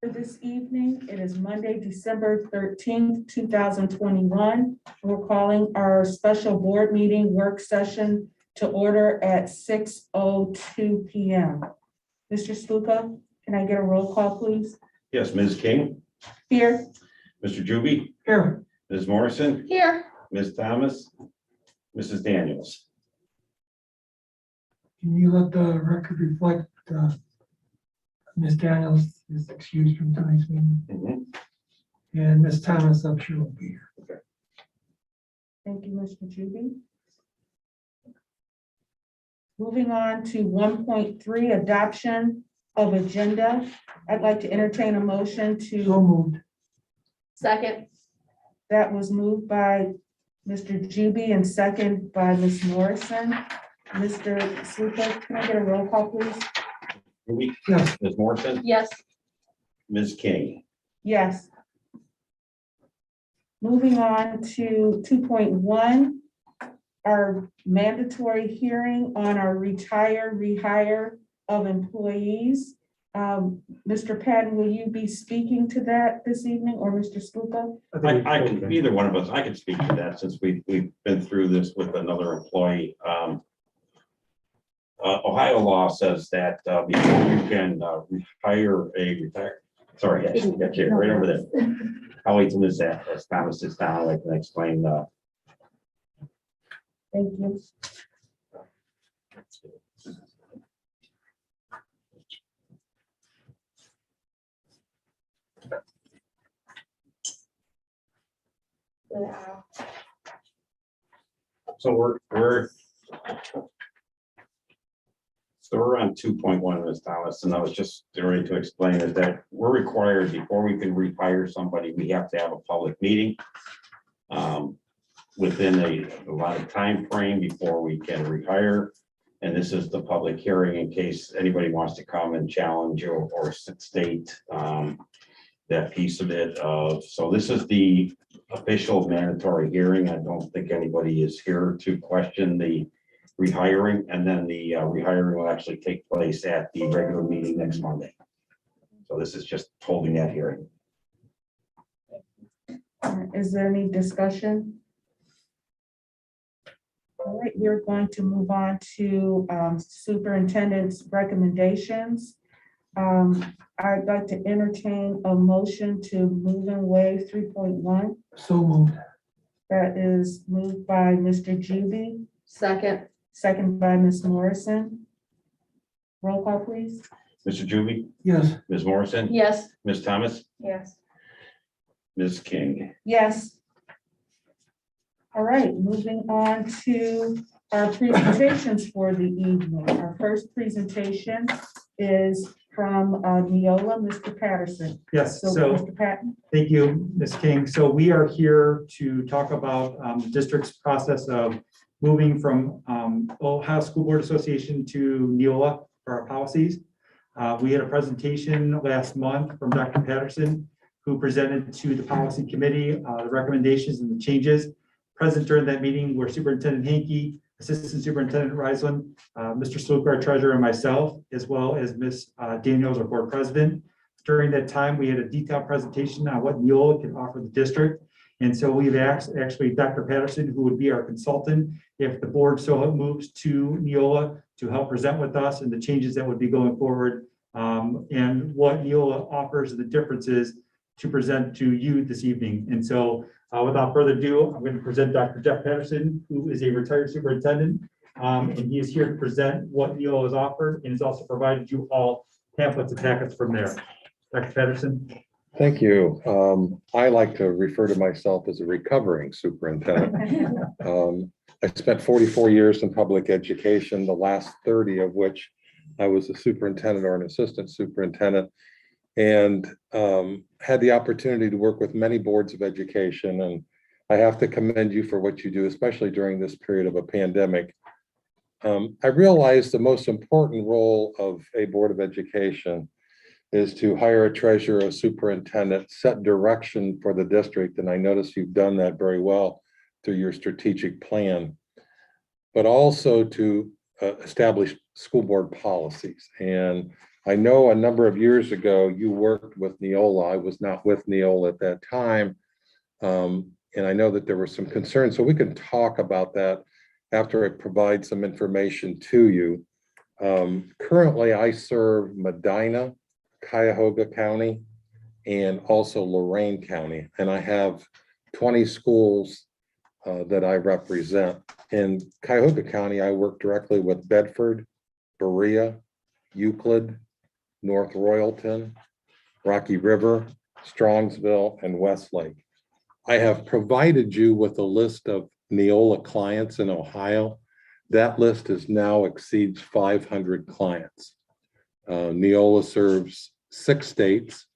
For this evening, it is Monday, December 13th, 2021. We're calling our special board meeting work session to order at 6:02 p.m. Mr. Sluka, can I get a roll call, please? Yes, Ms. King, Here. Mr. Juby, Here. Ms. Morrison, Here. Ms. Thomas, Mrs. Daniels. Can you let the record reflect Ms. Daniels is excused from tonight's meeting, and Ms. Thomas, I'm sure will be here. Thank you, Mr. Juby. Moving on to 1.3, adoption of agenda. I'd like to entertain a motion So to, moved. Second. that was moved by Mr. Juby and second by Ms. Morrison. Mr. Sluka, can I get a roll call, please? Juby, Yes. Ms. Morrison, Yes. Ms. King. Yes. Moving on to 2.1, our mandatory hearing on our retire, rehire of employees. Mr. Patton, will you be speaking to that this evening, or Mr. Sluka? I can, either one of us, I can speak to that since we've been through this with another employee. Ohio law says that before you can rehire a retired, sorry, yes, that's it, right over there. I'll wait till Ms. Thomas sits down, I can explain. Thank you. So we're on 2.1, Ms. Thomas, and I was just ready to explain is that we're required, before we can rehire somebody, we have to have a public meeting within a lot of time frame before we can rehire. And this is the public hearing in case anybody wants to come and challenge or state that piece of it. So this is the official mandatory hearing. I don't think anybody is here to question the rehiring, and then the rehiring will actually take place at the regular meeting next Monday. So this is just holding that hearing. Is there any discussion? All right, we're going to move on to superintendent's recommendations. I'd like to entertain a motion to move and waive 3.1. So moved. That is moved by Mr. Juby, Second. second by Ms. Morrison. Roll call, please. Mr. Juby, Yes. Ms. Morrison, Yes. Ms. Thomas, Yes. Ms. King. Yes. All right, moving on to our presentations for the evening. Our first presentation is from Neola, Mr. Patterson. Yes, So, so Mr. Patton. thank you, Ms. King. So we are here to talk about the district's process of moving from Ohio School Board Association to Neola for our policies. We had a presentation last month from Dr. Patterson, who presented to the policy committee the recommendations and the changes. Present during that meeting were Superintendent Hankey, Assistant Superintendent Reisland, Mr. Sluka, our treasurer, and myself, as well as Ms. Daniels, our board president. During that time, we had a detailed presentation on what Neola can offer the district. And so we've asked actually Dr. Patterson, who would be our consultant, if the board so moves to Neola, to help present with us and the changes that would be going forward, and what Neola offers and the differences to present to you this evening. And so without further ado, I'm going to present Dr. Jeff Patterson, who is a retired superintendent. And he is here to present what Neola has offered, and has also provided you all pamphlets and packets from there. Dr. Patterson. Thank you. I like to refer to myself as a recovering superintendent. I spent 44 years in public education, the last 30 of which I was a superintendent or an assistant superintendent, and had the opportunity to work with many boards of education. And I have to commend you for what you do, especially during this period of a pandemic. I realized the most important role of a board of education is to hire a treasurer, a superintendent, set direction for the district. And I notice you've done that very well through your strategic plan, but also to establish school board policies. And I know a number of years ago, you worked with Neola. I was not with Neola at that time. And I know that there were some concerns, so we can talk about that after I provide some information to you. Currently, I serve Medina, Cuyahoga County, and also Lorain County, and I have 20 schools that I represent. In Cuyahoga County, I work directly with Bedford, Berea, Euclid, North Royalton, Rocky River, Strongsville, and Westlake. I have provided you with a list of Neola clients in Ohio. That list is now exceeds 500 clients. Neola serves 6 states,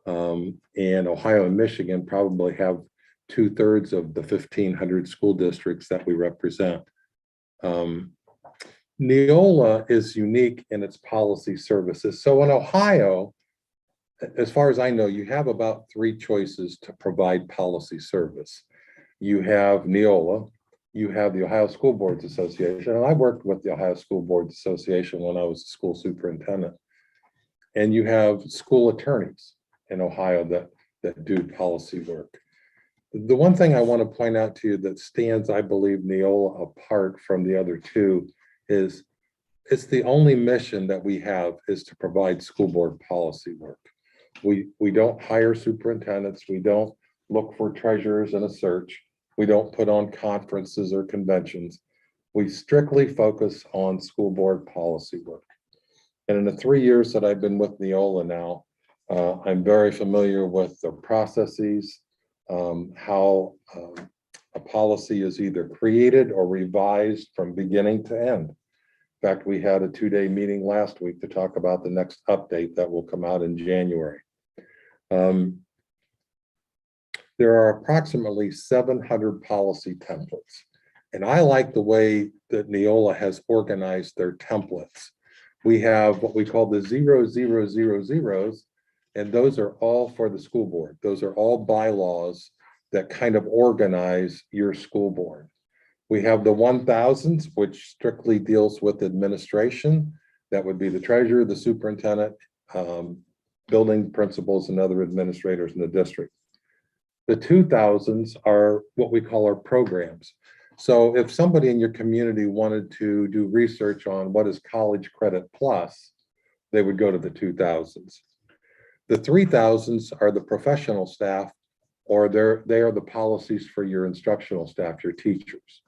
and Ohio and Michigan probably have 2/3 of the 1,500 school districts that we represent. Neola is unique in its policy services. So in Ohio, as far as I know, you have about 3 choices to provide policy service. You have Neola, you have the Ohio School Boards Association, and I worked with the Ohio School Boards Association when I was a school superintendent. And you have school attorneys in Ohio that do policy work. The one thing I want to point out to you that stands, I believe, Neola apart from the other 2 is it's the only mission that we have is to provide school board policy work. We don't hire superintendents. We don't look for treasurers in a search. We don't put on conferences or conventions. We strictly focus on school board policy work. And in the 3 years that I've been with Neola now, I'm very familiar with the processes, how a policy is either created or revised from beginning to end. In fact, we had a 2-day meeting last week to talk about the next update that will come out in January. There are approximately 700 policy templates. And I like the way that Neola has organized their templates. We have what we call the 0000s, and those are all for the school board. Those are all bylaws that kind of organize your school board. We have the 1000s, which strictly deals with administration. That would be the treasurer, the superintendent, building principals, and other administrators in the district. The 2000s are what we call our programs. So if somebody in your community wanted to do research on what is College Credit Plus, they would go to the 2000s. The 3000s are the professional staff, or they are the policies for your instructional staff, your teachers.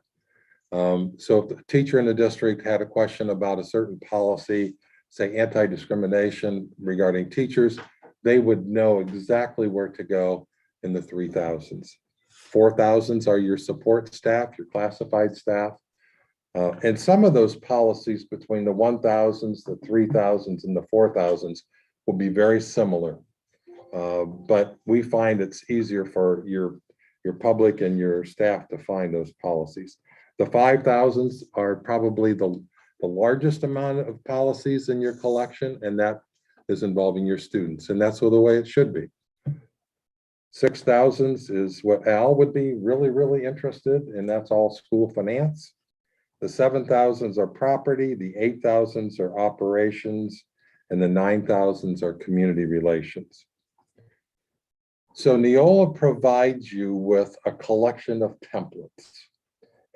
So if the teacher in the district had a question about a certain policy, say anti-discrimination regarding teachers, they would know exactly where to go in the 3000s. 4000s are your support staff, your classified staff. And some of those policies between the 1000s, the 3000s, and the 4000s will be very similar. But we find it's easier for your public and your staff to find those policies. The 5000s are probably the largest amount of policies in your collection, and that is involving your students, and that's the way it should be. 6000s is what Al would be really interested in, and that's all school finance. The 7000s are property, the 8000s are operations, and the 9000s are community relations. So Neola provides you with a collection of templates,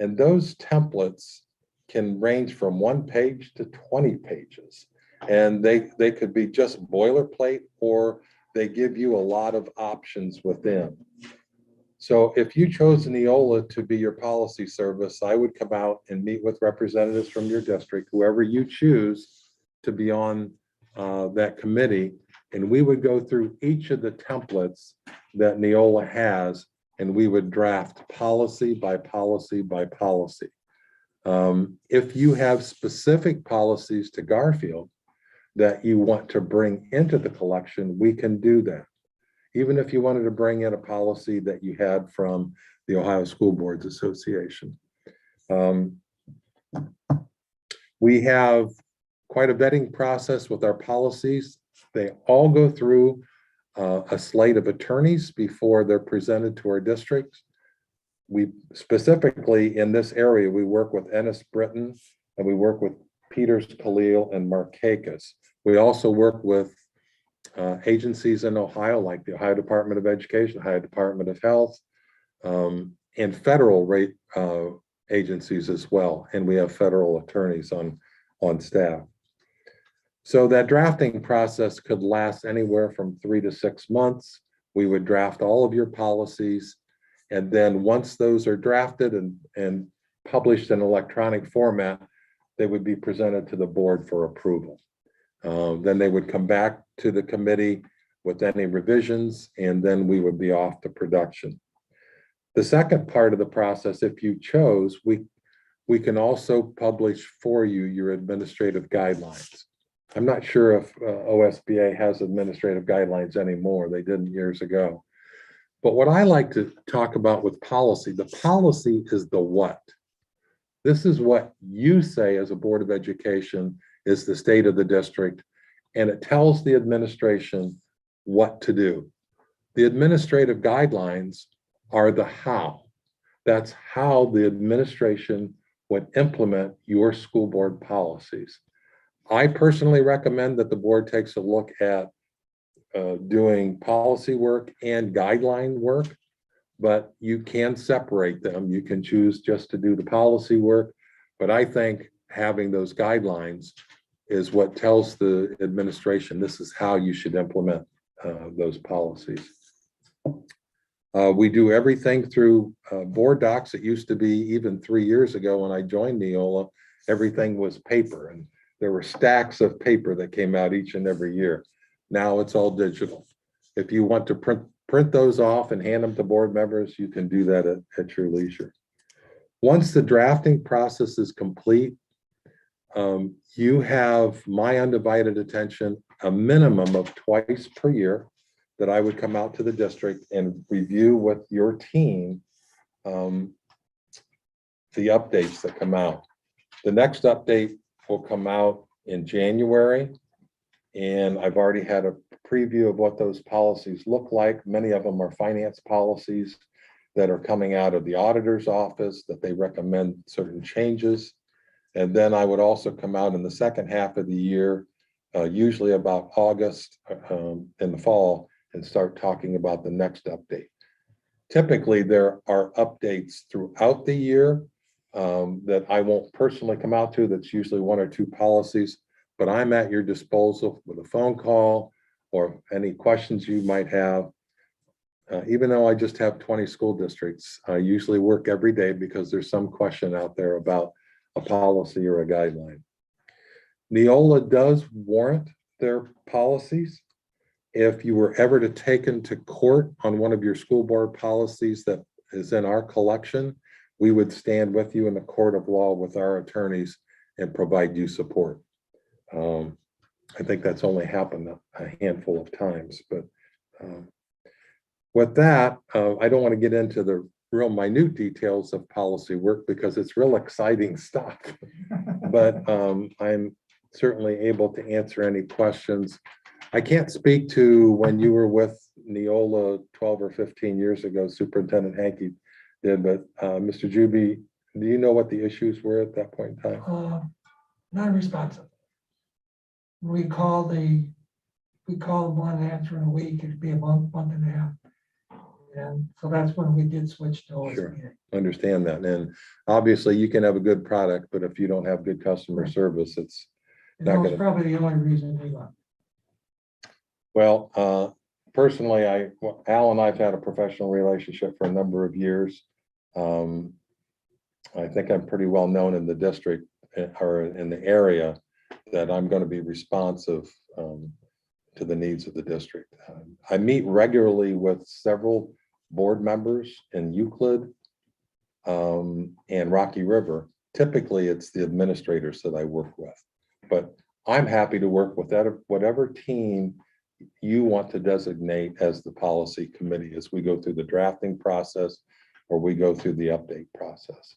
and those templates can range from 1 page to 20 pages. And they could be just boilerplate, or they give you a lot of options within. So if you chose Neola to be your policy service, I would come out and meet with representatives from your district, whoever you choose to be on that committee. And we would go through each of the templates that Neola has, and we would draft policy by policy by policy. If you have specific policies to Garfield that you want to bring into the collection, we can do that. Even if you wanted to bring in a policy that you had from the Ohio School Boards Association. We have quite a vetting process with our policies. They all go through a slate of attorneys before they're presented to our district. We specifically in this area, we work with Ennis Britton, and we work with Peters Khalil and Markakis, We also work with agencies in Ohio, like the Ohio Department of Education, Ohio Department of Health, and federal rate agencies as well. And we have federal attorneys on staff. So that drafting process could last anywhere from 3 to 6 months. We would draft all of your policies. And then once those are drafted and published in electronic format, they would be presented to the board for approval. Then they would come back to the committee with any revisions, and then we would be off to production. The second part of the process, if you chose, we can also publish for you your administrative guidelines. I'm not sure if OSBA has administrative guidelines anymore. They didn't years ago. But what I like to talk about with policy, the policy is the what. This is what you say as a Board of Education is the state of the district, and it tells the administration what to do. The administrative guidelines are the how. That's how the administration would implement your school board policies. I personally recommend that the board takes a look at doing policy work and guideline work, but you can separate them. You can choose just to do the policy work, but I think having those guidelines is what tells the administration this is how you should implement those policies. We do everything through board docs. It used to be, even 3 years ago when I joined Neola, everything was paper, and there were stacks of paper that came out each and every year. Now it's all digital. If you want to print those off and hand them to board members, you can do that at your leisure. Once the drafting process is complete, you have my undivided attention a minimum of twice per year that I would come out to the district and review with your team the updates that come out. The next update will come out in January, and I've already had a preview of what those policies look like. Many of them are finance policies that are coming out of the auditor's office that they recommend certain changes. And then I would also come out in the second half of the year, usually about August in the fall, and start talking about the next update. Typically, there are updates throughout the year that I won't personally come out to. That's usually 1 or 2 policies, but I'm at your disposal with a phone call or any questions you might have. Even though I just have 20 school districts, I usually work every day because there's some question out there about a policy or a guideline. Neola does warrant their policies. If you were ever to taken to court on one of your school board policies that is in our collection, we would stand with you in the court of law with our attorneys and provide you support. I think that's only happened a handful of times, but with that, I don't want to get into the real minute details of policy work because it's real exciting stuff. But I'm certainly able to answer any questions. I can't speak to when you were with Neola 12 or 15 years ago, Superintendent Hankey did, but Mr. Juby, do you know what the issues were at that point in time? Non-responsive. We call them one answer in a week, it'd be a month and a half. And so that's when we did switch to OSBA. Sure. Understand that. And obviously you can have a good product, but if you don't have good customer service, it's And not that was gonna- probably the only reason we left. well, personally, Al and I've had a professional relationship for a number of years. I think I'm pretty well known in the district or in the area that I'm going to be responsive to the needs of the district. I meet regularly with several board members in Euclid and Rocky River. Typically, it's the administrators that I work with, but I'm happy to work with whatever team you want to designate as the policy committee as we go through the drafting process or we go through the update process.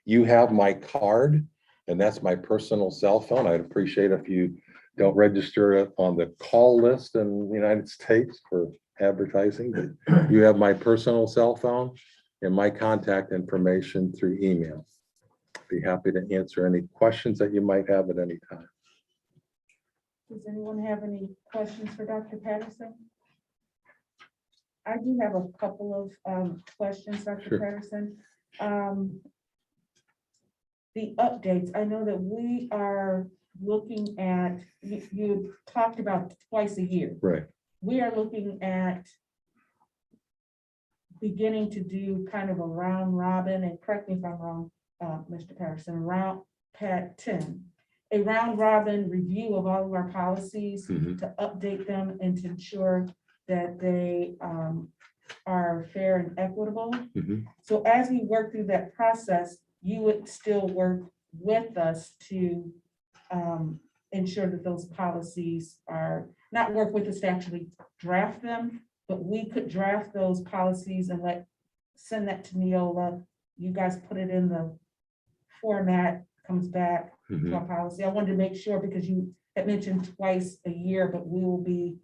You have my card, and that's my personal cell phone. I'd appreciate if you don't register it on the call list in the United States for advertising, but you have my personal cell phone and my contact information through email. Be happy to answer any questions that you might have at any time. Does anyone have any questions for Dr. Patterson? I do have a couple of questions, Dr. Sure. Patterson. The updates, I know that we are looking at, you talked about twice a year. Right. We are looking at beginning to do kind of a round robin, and correct me if I'm wrong, Mr. Patterson, a round robin review of all of our policies Mhm. to update them and to ensure that they are fair and equitable. Mhm. So as we work through that process, you would still work with us to ensure that those policies are, not work with us to actually draft them, but we could draft those policies and send that to Neola. You guys put it in the format, comes back to Mhm. our policy. I wanted to make sure because you had mentioned twice a year, but we will be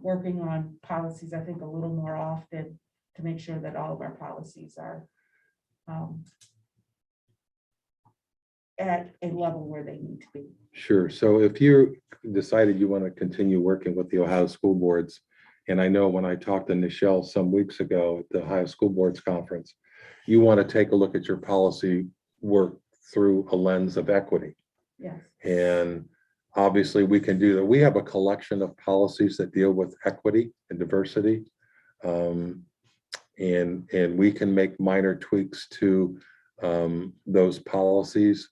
working on policies, I think, a little more often to make sure that all of our policies are at a level where they need to be. Sure. So if you decided you want to continue working with the Ohio School Boards, and I know when I talked to Nichelle some weeks ago at the Ohio School Boards Conference, you want to take a look at your policy work through a lens of equity. Yes. And obviously we can do that. We have a collection of policies that deal with equity and diversity. And we can make minor tweaks to those policies.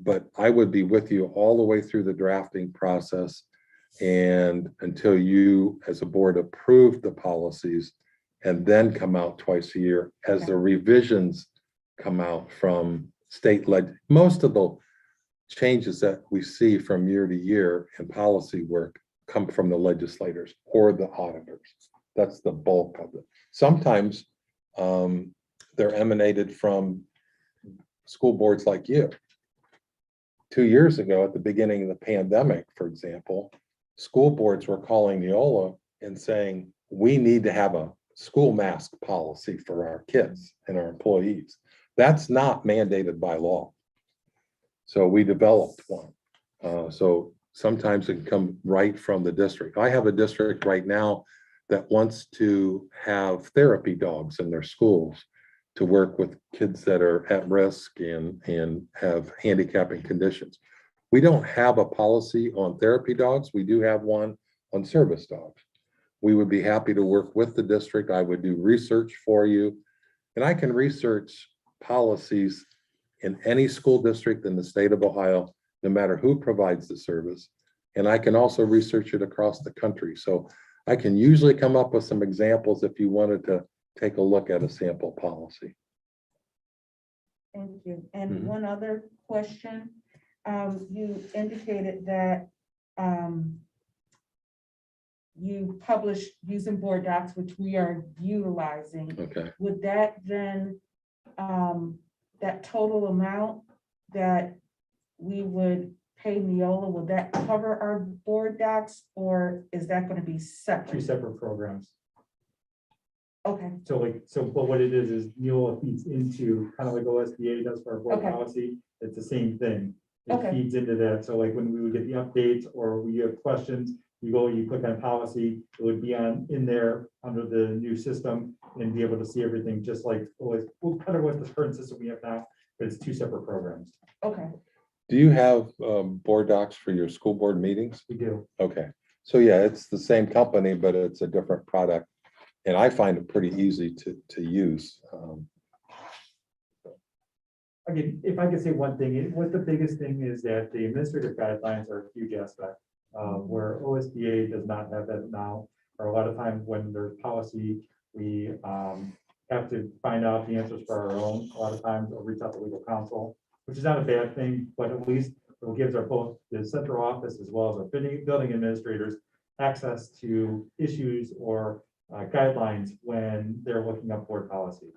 But I would be with you all the way through the drafting process and until you as a board approve the policies and then come out twice a year as the revisions come out from state most of the changes that we see from year to year in policy work come from the legislators or the auditors. That's the bulk of it. Sometimes they're emanated from school boards like you. 2 years ago, at the beginning of the pandemic, for example, school boards were calling Neola and saying, we need to have a school mask policy for our kids and our employees. That's not mandated by law. So we developed one. So sometimes it can come right from the district. I have a district right now that wants to have therapy dogs in their schools to work with kids that are at risk and have handicapping conditions. We don't have a policy on therapy dogs. We do have one on service dogs. We would be happy to work with the district. I would do research for you. And I can research policies in any school district in the state of Ohio, no matter who provides the service. And I can also research it across the country. So I can usually come up with some examples if you wanted to take a look at a sample policy. Thank you. And Mhm. one other question, you indicated that you publish using board docs, which we are utilizing. Okay. Would that then, that total amount that we would pay Neola, would that cover our board docs, or is that going to be Two separate? separate programs. Okay, But what it is Neola feeds into, kind of like OSBA does for our board Okay. policy, it's the same thing. It Okay. feeds into that, so like when we would get the updates or we have questions, you go, you click on policy, it would be in there under the new system and be able to see everything just like, always, well, kind of what the current system we have now, but it's two separate programs. okay, Do you have board docs for your school board meetings? We do. Okay, so yeah, it's the same company, but it's a different product. And I find it pretty easy to use. Again, if I could say one thing, what the biggest thing is that the administrative guidelines are a huge aspect, where OSBA does not have that now. Or a lot of times when there's policy, we have to find out the answers for our own. A lot of times we'll reach out to legal counsel, which is not a bad thing, but at least it gives our both the central office as well as our building administrators access to issues or guidelines when they're looking up board policy.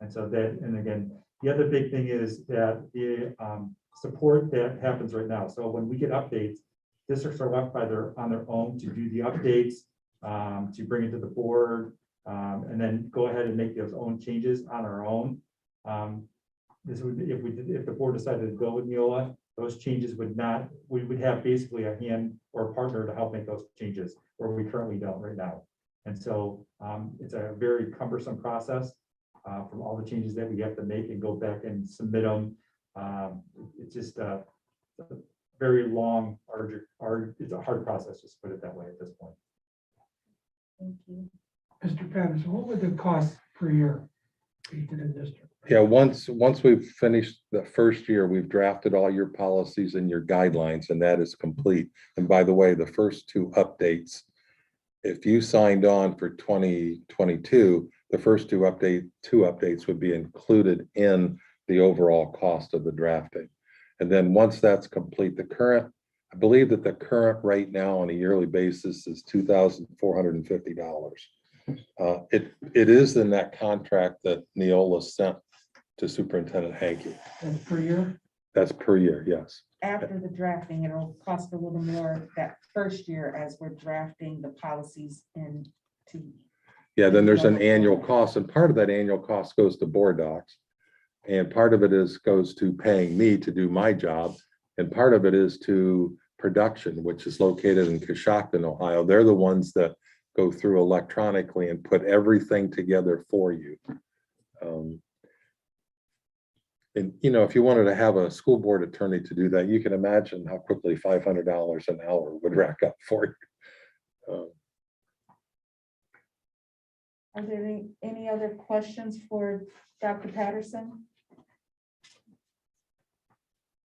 And so that, and again, the other big thing is that the support that happens right now. So when we get updates, districts are left on their own to do the updates, to bring it to the board, and then go ahead and make those own changes on our own. This would, if the board decided to go with Neola, those changes would not, we would have basically a hand or a partner to help make those changes where we currently don't right now. And so it's a very cumbersome process from all the changes that we have to make and go back and submit them. It's just a very long, it's a hard process, just put it that way at this point. Thank you. Mr. Patterson, what would the cost per year be to the district? Yeah, once we've finished the first year, we've drafted all your policies and your guidelines, and that is complete. And by the way, the first two updates, if you signed on for 2022, the first two updates would be included in the overall cost of the drafting. And then once that's complete, I believe that the current rate now on a yearly basis is $2,450. It is in that contract that Neola sent to Superintendent Hankey. That's per year? That's per year, yes. After the drafting, it'll cost a little more that first year as we're drafting the policies into. Yeah, then there's an annual cost, and part of that annual cost goes to board docs. And part of it goes to paying me to do my job. And part of it is to production, which is located in Coshocton, Ohio. They're the ones that go through electronically and put everything together for you. And if you wanted to have a school board attorney to do that, you can imagine how quickly $500 an hour would rack up for you. Are there any other questions for Dr. Patterson?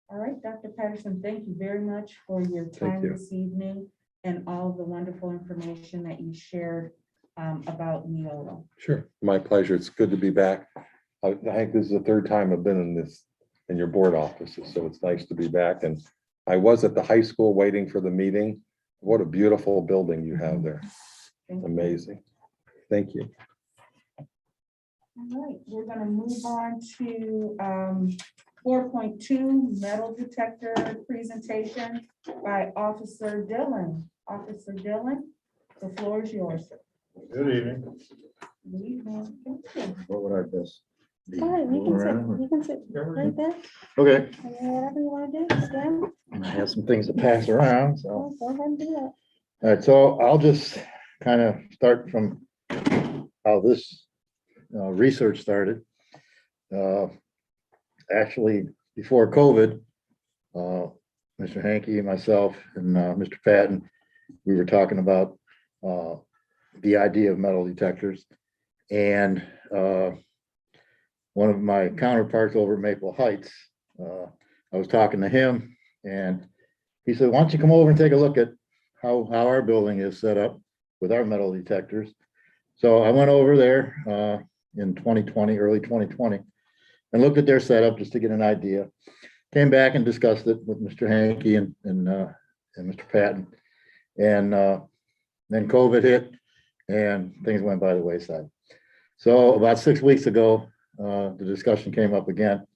All right, Dr. Patterson, thank you very much for your time you. this evening and all the wonderful information that you shared about Neola. Sure, my pleasure. It's good to be back. I think this is the third time I've been in your board offices, so it's nice to be back. And I was at the high school waiting for the meeting. What a beautiful building you have there. Thank you. Amazing. Thank you. All right, we're gonna move on to 4.2 metal detector presentation by Officer Dillon. Officer Dillon, the floor is yours. Good evening. Good evening. Thank you. What would I just? be Go ahead, moving around? you can sit right there, Okay, and then whatever you wanna do, stand, I have some things to pass around, so. oh, go ahead and do that. All right, so I'll just kind of start from how this research started. Actually, before COVID, Mr. Hankey, myself, and Mr. Patton, we were talking about the idea of metal detectors. And one of my counterparts over at Maple Heights, I was talking to him, and he said, why don't you come over and take a look at how our building is set up with our metal detectors. So I went over there in 2020, early 2020, and looked at their setup just to get an idea. Came back and discussed it with Mr. Hankey and Mr. Patton. And then COVID hit and things went by the wayside. So about 6 weeks ago, the discussion came up again,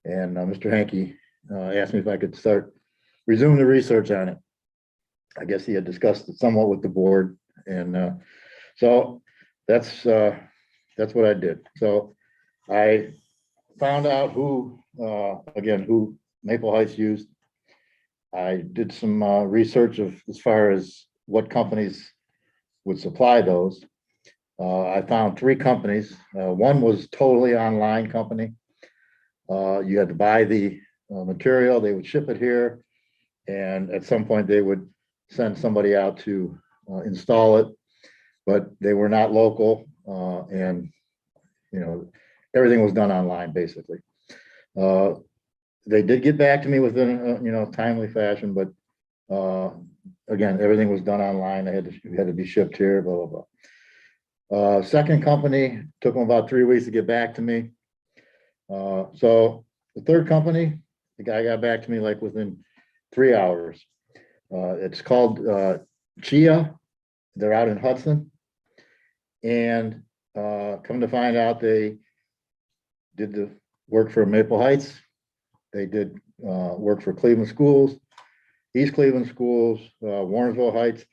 and Mr. Hankey asked me if I could resume the research on it. I guess he had discussed it somewhat with the board, and so that's what I did. So I found out who Maple Heights used. I did some research as far as what companies would supply those. I found 3 companies. One was totally online company. You had to buy the material, they would ship it here, and at some point they would send somebody out to install it, but they were not local, and everything was done online basically. They did get back to me within a timely fashion, but again, everything was done online. It had to be shipped here, blah, blah, blah. Second company took them about 3 weeks to get back to me. So the third company, the guy got back to me like within 3 hours. It's called Chia. They're out in Hudson. And come to find out, they did the work for Maple Heights. They did work for Cleveland Schools, East Cleveland Schools, Warrensville Heights.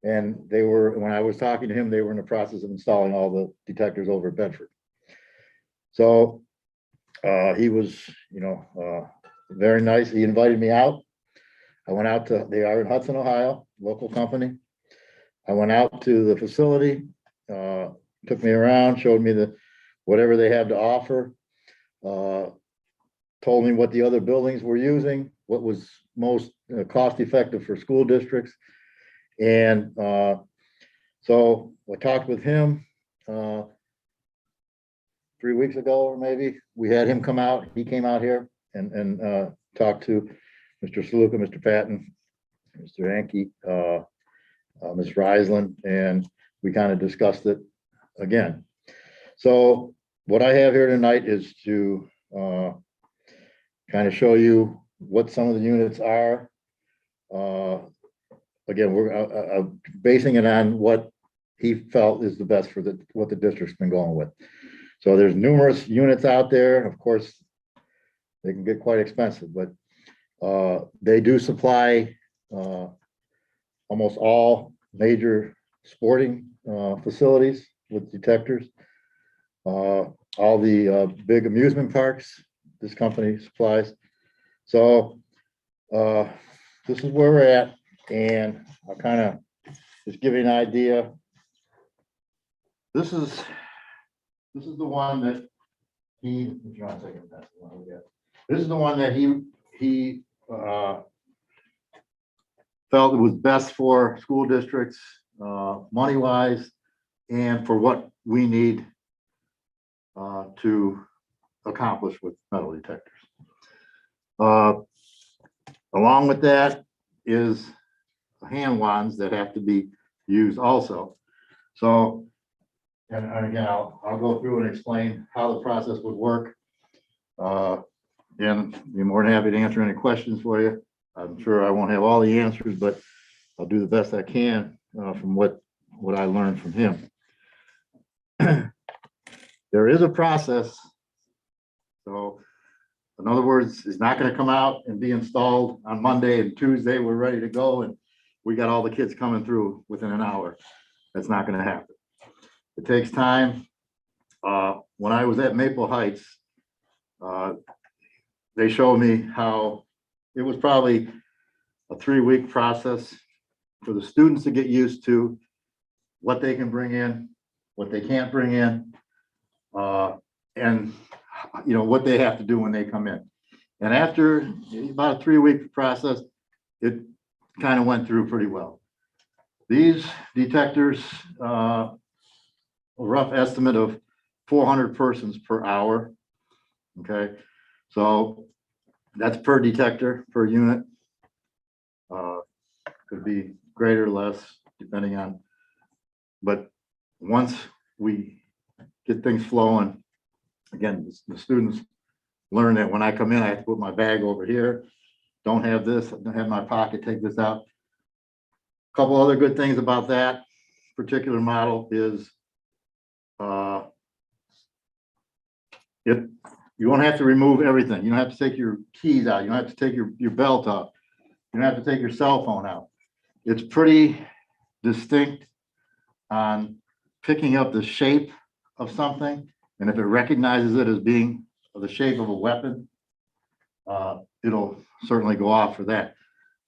And they were, when I was talking to him, they were in the process of installing all the detectors over at Bedford. So he was, very nice. He invited me out. I went out to, they are in Hudson, Ohio, local company. I went out to the facility, took me around, showed me whatever they have to offer. Told me what the other buildings were using, what was most cost effective for school districts. And so I talked with him 3 weeks ago, or maybe. We had him come out. He came out here and talked to Mr. Saluka, Mr. Patton, Mr. Hankey, Ms. Reisland, and we kind of discussed it again. So what I have here tonight is to kind of show you what some of the units are. Again, we're basing it on what he felt is the best for what the district's been going with. So there's numerous units out there. Of course, they can get quite expensive, but they do supply almost all major sporting facilities with detectors. All the big amusement parks, this company supplies. So this is where we're at, and I'll kind of just give you an idea. This is the one that he, if you want to take it, that's the one we got. This is the one that he felt it was best for school districts, money-wise, and for what we need to accomplish with metal detectors. Along with that is hand wands that have to be used also. So, and again, I'll go through and explain how the process would work. And be more than happy to answer any questions for you. I'm sure I won't have all the answers, but I'll do the best I can from what I learned from him. There is a process. So in other words, it's not going to come out and be installed on Monday, and Tuesday we're ready to go and we got all the kids coming through within an hour. That's not going to happen. It takes time. When I was at Maple Heights, they showed me how it was probably a 3-week process for the students to get used to what they can bring in, what they can't bring in, and you know what they have to do when they come in. And after about a 3-week process, it kind of went through pretty well. These detectors, a rough estimate of 400 persons per hour. Okay, so that's per detector, per unit. Could be greater or less, depending on, but once we get things flowing, again, the students learn that when I come in, I have to put my bag over here. Don't have this, don't have my pocket, take this out. A couple other good things about that particular model is you won't have to remove everything. You don't have to take your keys out. You don't have to take your belt off. You don't have to take your cell phone out. It's pretty distinct on picking up the shape of something. And if it recognizes it as being the shape of a weapon, it'll certainly go off for that.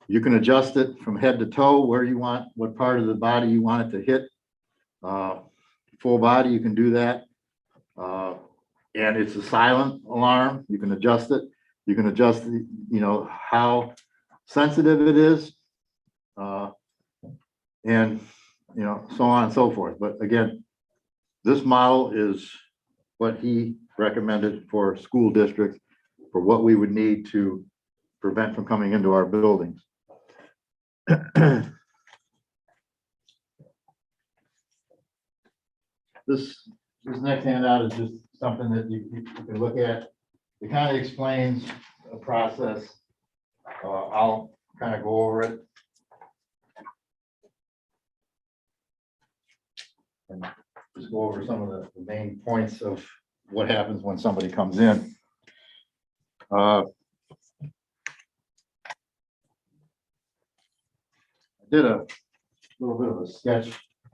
You can adjust it from head to toe where you want, what part of the body you want it to hit. Full body, you can do that. And it's a silent alarm. You can adjust it. You can adjust, how sensitive it is. And, so on and so forth. But again, this model is what he recommended for school districts for what we would need to prevent from coming into our buildings. This next handout is just something that you can look at. It kind of explains the process. I'll kind of go over it. And just go over some of the main points of what happens when somebody comes in. I did a little bit of a sketch.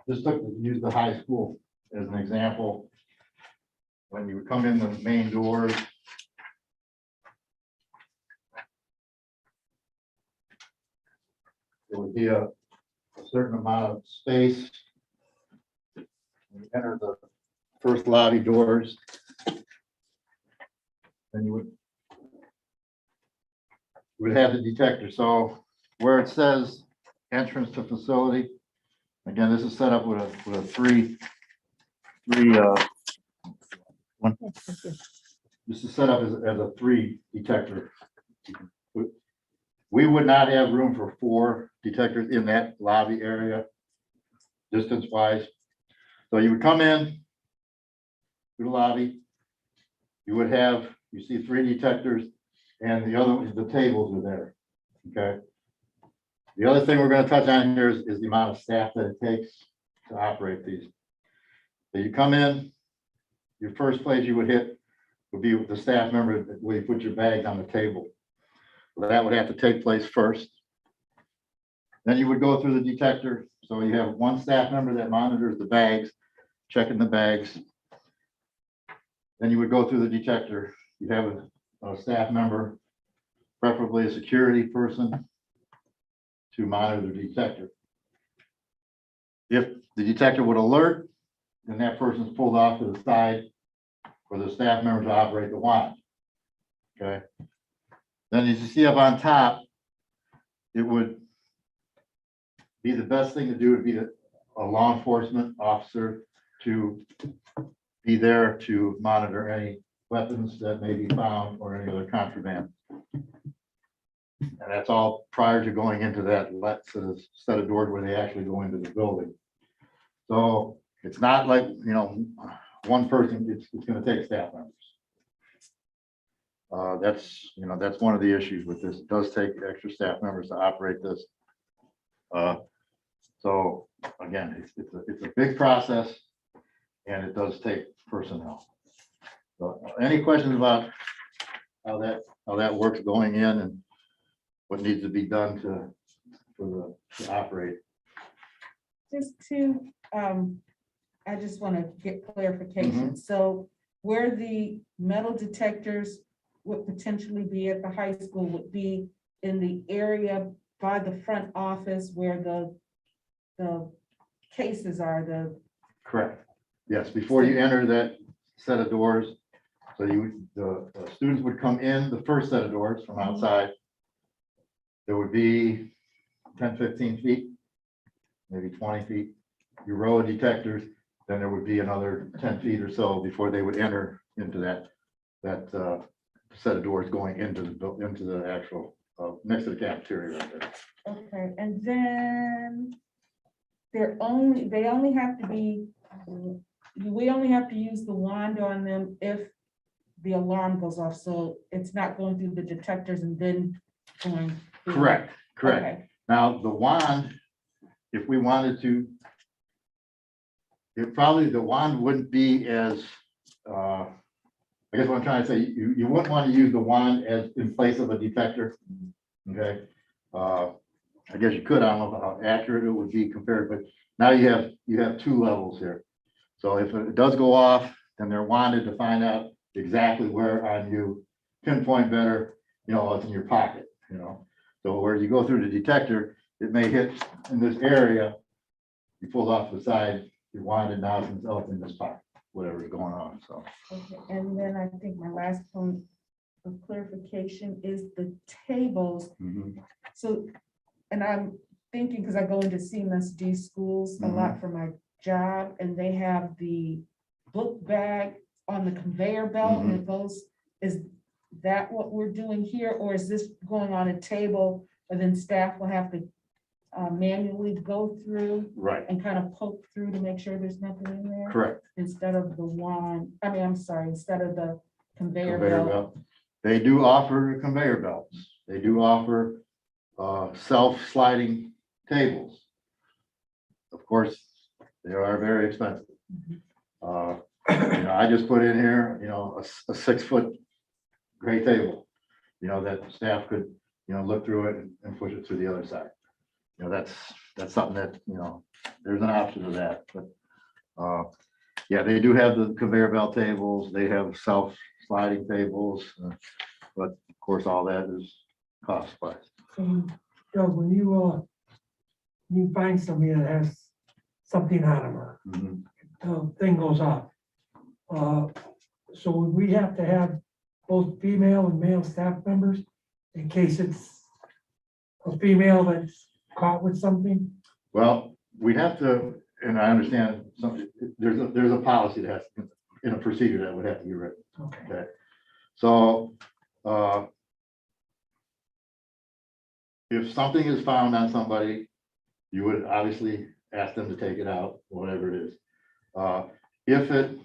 Just use the high school as an example. When you come in the main doors, there would be a certain amount of space. When you enter the first lobby doors, then you would have the detector. So where it says entrance to facility, again, this is set up with a three, this is set up as a 3 detector. We would not have room for 4 detectors in that lobby area, distance wise. So you would come in to the lobby, you see 3 detectors, and the tables are there, okay? The other thing we're gonna touch on here is the amount of staff that it takes to operate these. So you come in, your first place you would hit would be with the staff member where you put your bags on the table. So that would have to take place first. Then you would go through the detector. So you have one staff member that monitors the bags, checking the bags. Then you would go through the detector. You have a staff member, preferably a security person, to monitor the detector. If the detector would alert, then that person's pulled off to the side for the staff member to operate the wand. Okay. Then as you see up on top, it would be the best thing to do would be a law enforcement officer to be there to monitor any weapons that may be found or any other contraband. And that's all prior to going into that set of doors where they actually go into the building. So it's not like, one person, it's gonna take staff members. That's one of the issues with this. It does take extra staff members to operate this. So again, it's a big process and it does take personnel. So any questions about how that works going in and what needs to be done to operate? Just to, I just want to get clarification. So where the metal detectors would potentially be at the high school would be in the area by the front office where the cases are, Correct. Yes, before you enter that set of doors. So the students would come in the first set of doors from outside. There would be 10, 15 feet, maybe 20 feet. You row of detectors, then there would be another 10 feet or so before they would enter into that set of doors going into the actual, next to the cafeteria right there. okay, and then we only have to use the wand on them if the alarm goes off, so it's not going through the detectors and then going. through. Correct. Okay. Now, the wand, if we wanted to, the wand wouldn't be as, I guess what I'm trying to say, you wouldn't want to use the wand as in place of a detector. Okay. I guess you could, I don't know how accurate it would be compared, but now you have 2 levels here. So if it does go off, then they're wanted to find out exactly where on you pinpoint better, it's in your pocket, So where you go through the detector, it may hit in this area, you pulled off the side, you're wanted now it's up in this pocket, whatever's going on, so. Okay, and then I think my last point of clarification is the tables. So, and I'm thinking, because I go into CMSD schools a lot for my job, and they have the book bag on the conveyor belt, and it goes, is that what we're doing here, or is this going on a table, and then staff will have to manually go through Right, and kind of poke through to make sure there's nothing in there? correct. Instead of the wand, instead of the conveyor Conveyor belt. belt. They do offer conveyor belts. They do offer self-sliding tables. Of course, they are very expensive. I just put in here, a 6-foot gray table, that staff could, look through it and push it to the other side. That's something that, there's an option of that, but yeah, they do have the conveyor belt tables. They have self-sliding tables, but of course, all that is cost wise. Joe, when you you find somebody that has something on them, or Mhm. the thing goes off. So we have to have both female and male staff members in case it's a female that's caught with something. Well, we have to, and I understand some, there's a policy that has, in a procedure that would have to be written. Okay. Okay. So, if something is found on somebody, you would obviously ask them to take it out, whatever it is. If it,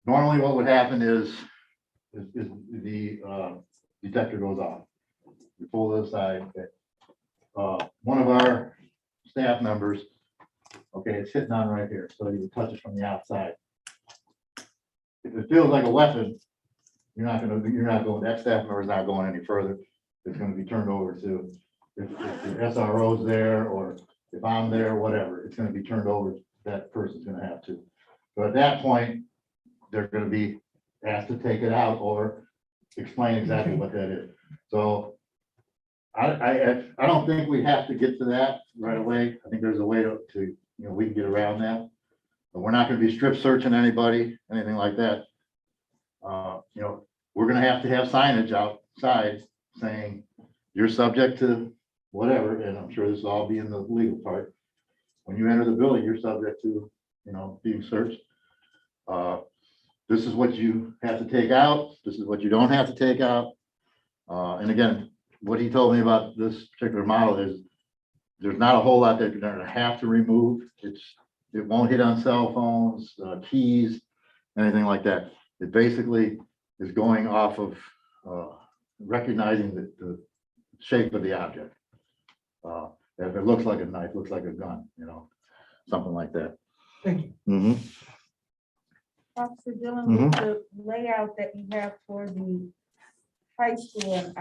normally what would happen is the detector goes off. You pull it aside. Okay. One of our staff members, okay, it's sitting on right here, so you touch it from the outside. If it feels like a weapon, you're not going, that staff member is not going any further. It's gonna be turned over to, if the SRO's there, or if I'm there, whatever, it's gonna be turned over, that person's gonna have to. So at that point, they're gonna be asked to take it out or explain exactly what that is. So I don't think we have to get to that right away. I think there's a way to, we can get around that. But we're not gonna be strip searching anybody, anything like that. We're gonna have to have signage outside saying you're subject to whatever, and I'm sure this will all be in the legal part. When you enter the building, you're subject to, being searched. This is what you have to take out. This is what you don't have to take out. And again, what he told me about this particular model is there's not a whole lot that you're gonna have to remove. It won't hit on cell phones, keys, anything like that. It basically is going off of recognizing the shape of the object. If it looks like a knife, looks like a gun, something like that. Thank you. Mm-hmm. Officer, dealing with the layout that you have for the high school, and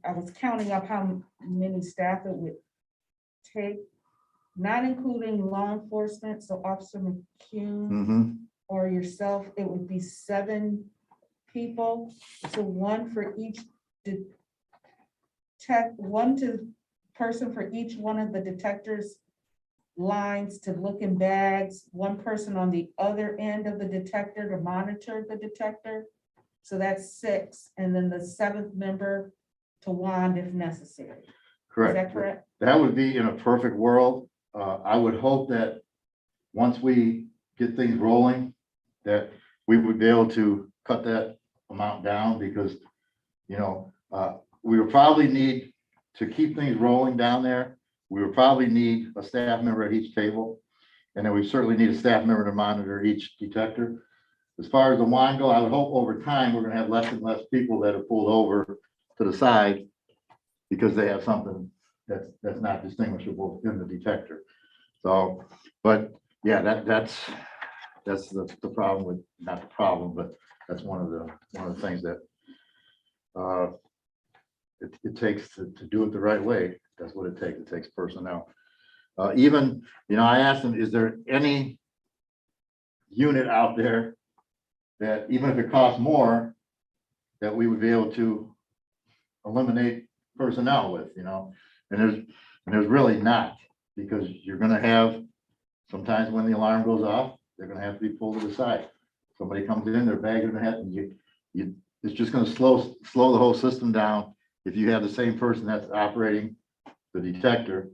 I was counting up how many staff it would take, not including law enforcement, so Officer McCune Mm-hmm. or yourself, it would be 7 people. So one for each person for each one of the detectors lines to look in bags, one person on the other end of the detector to monitor the detector. So that's 6, and then the 7th member to wand if necessary. Correct. Is that correct? That would be in a perfect world. I would hope that once we get things rolling, that we would be able to cut that amount down, because, we would probably need to keep things rolling down there. We would probably need a staff member at each table, and then we certainly need a staff member to monitor each detector. As far as the wand go, I would hope over time, we're gonna have less and less people that are pulled over to the side because they have something that's not distinguishable in the detector. So, but yeah, that's the problem with, not the problem, but that's one of the things that it takes to do it the right way. That's what it takes. It takes personnel. Even, I asked them, is there any unit out there that even if it costs more, that we would be able to eliminate personnel with, and there's really not, because you're gonna have, sometimes when the alarm goes off, they're gonna have to be pulled to the side. Somebody comes in, their bag in their head, and it's just gonna slow the whole system down if you have the same person that's operating the detector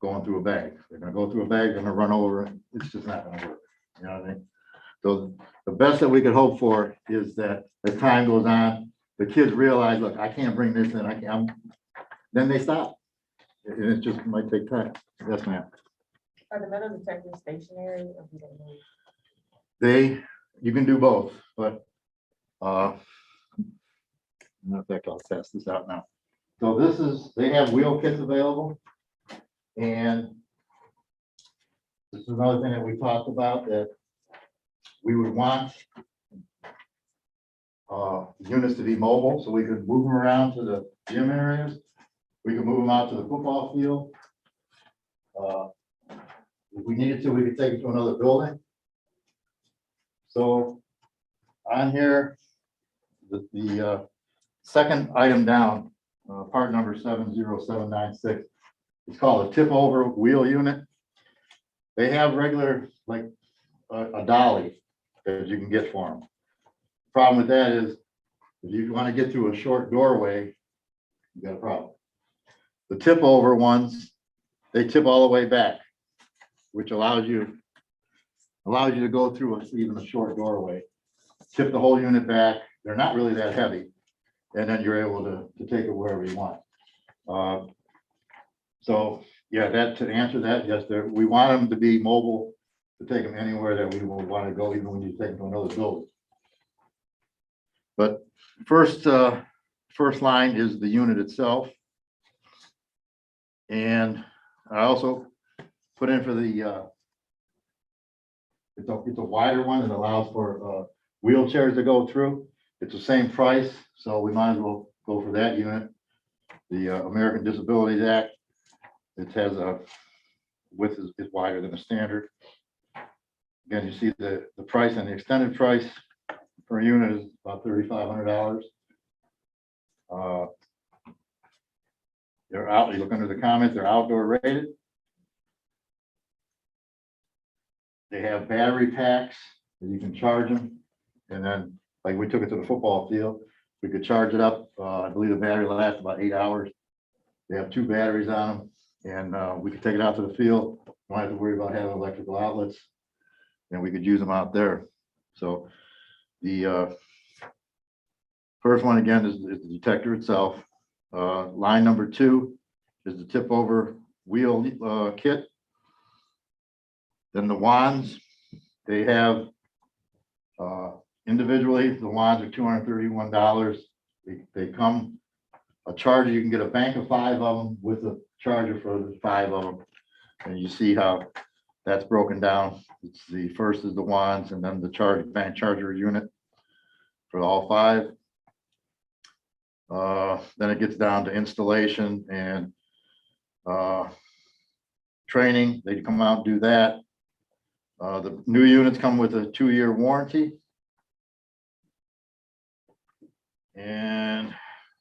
going through a bag. They're gonna go through a bag, they're gonna run over, and it's just not gonna work. You know what I mean? So the best that we could hope for is that as time goes on, the kids realize, look, I can't bring this in, then they stop. And it just might take time. Yes, ma'am. Are the metal detectors stationary or do they move? You can do both, but in fact, I'll test this out now. So they have wheel kits available. And this is another thing that we talked about, that we would want units to be mobile, so we could move them around to the gym areas. We could move them out to the football field. If we needed to, we could take it to another building. So on here, the second item down, part number 70796, It's called a tip over wheel unit. They have regular, like a dolly that you can get for them. Problem with that is if you want to get through a short doorway, you got a problem. The tip over ones, they tip all the way back, which allows you to go through even a short doorway. Tip the whole unit back. They're not really that heavy. And then you're able to take it wherever you want. So yeah, to answer that, yes, we want them to be mobile, to take them anywhere that we will want to go, even when you take them to another building. But first line is the unit itself. And I also put in for the, it's a wider one that allows for wheelchairs to go through. It's the same price, so we might as well go for that unit. The American Disabilities Act, it has a width is wider than the standard. Again, you see the price and the extended price per unit is about $3,500. They're out, you look under the comments, they're outdoor rated. They have battery packs that you can charge them. And then, like we took it to the football field, we could charge it up. I believe the battery lasts about 8 hours. They have 2 batteries on them, and we could take it out to the field. Don't have to worry about having electrical outlets, and we could use them out there. So the first one again is the detector itself. Line number 2 is the tip over wheel kit. Then the wands, they have individually, the wands are $231. They come a charger, you can get a bank of 5 of them with a charger for the 5 of them. And you see how that's broken down. It's the first is the wands and then the bank charger unit for all 5. Then it gets down to installation and training. They come out and do that. The new units come with a 2-year warranty. And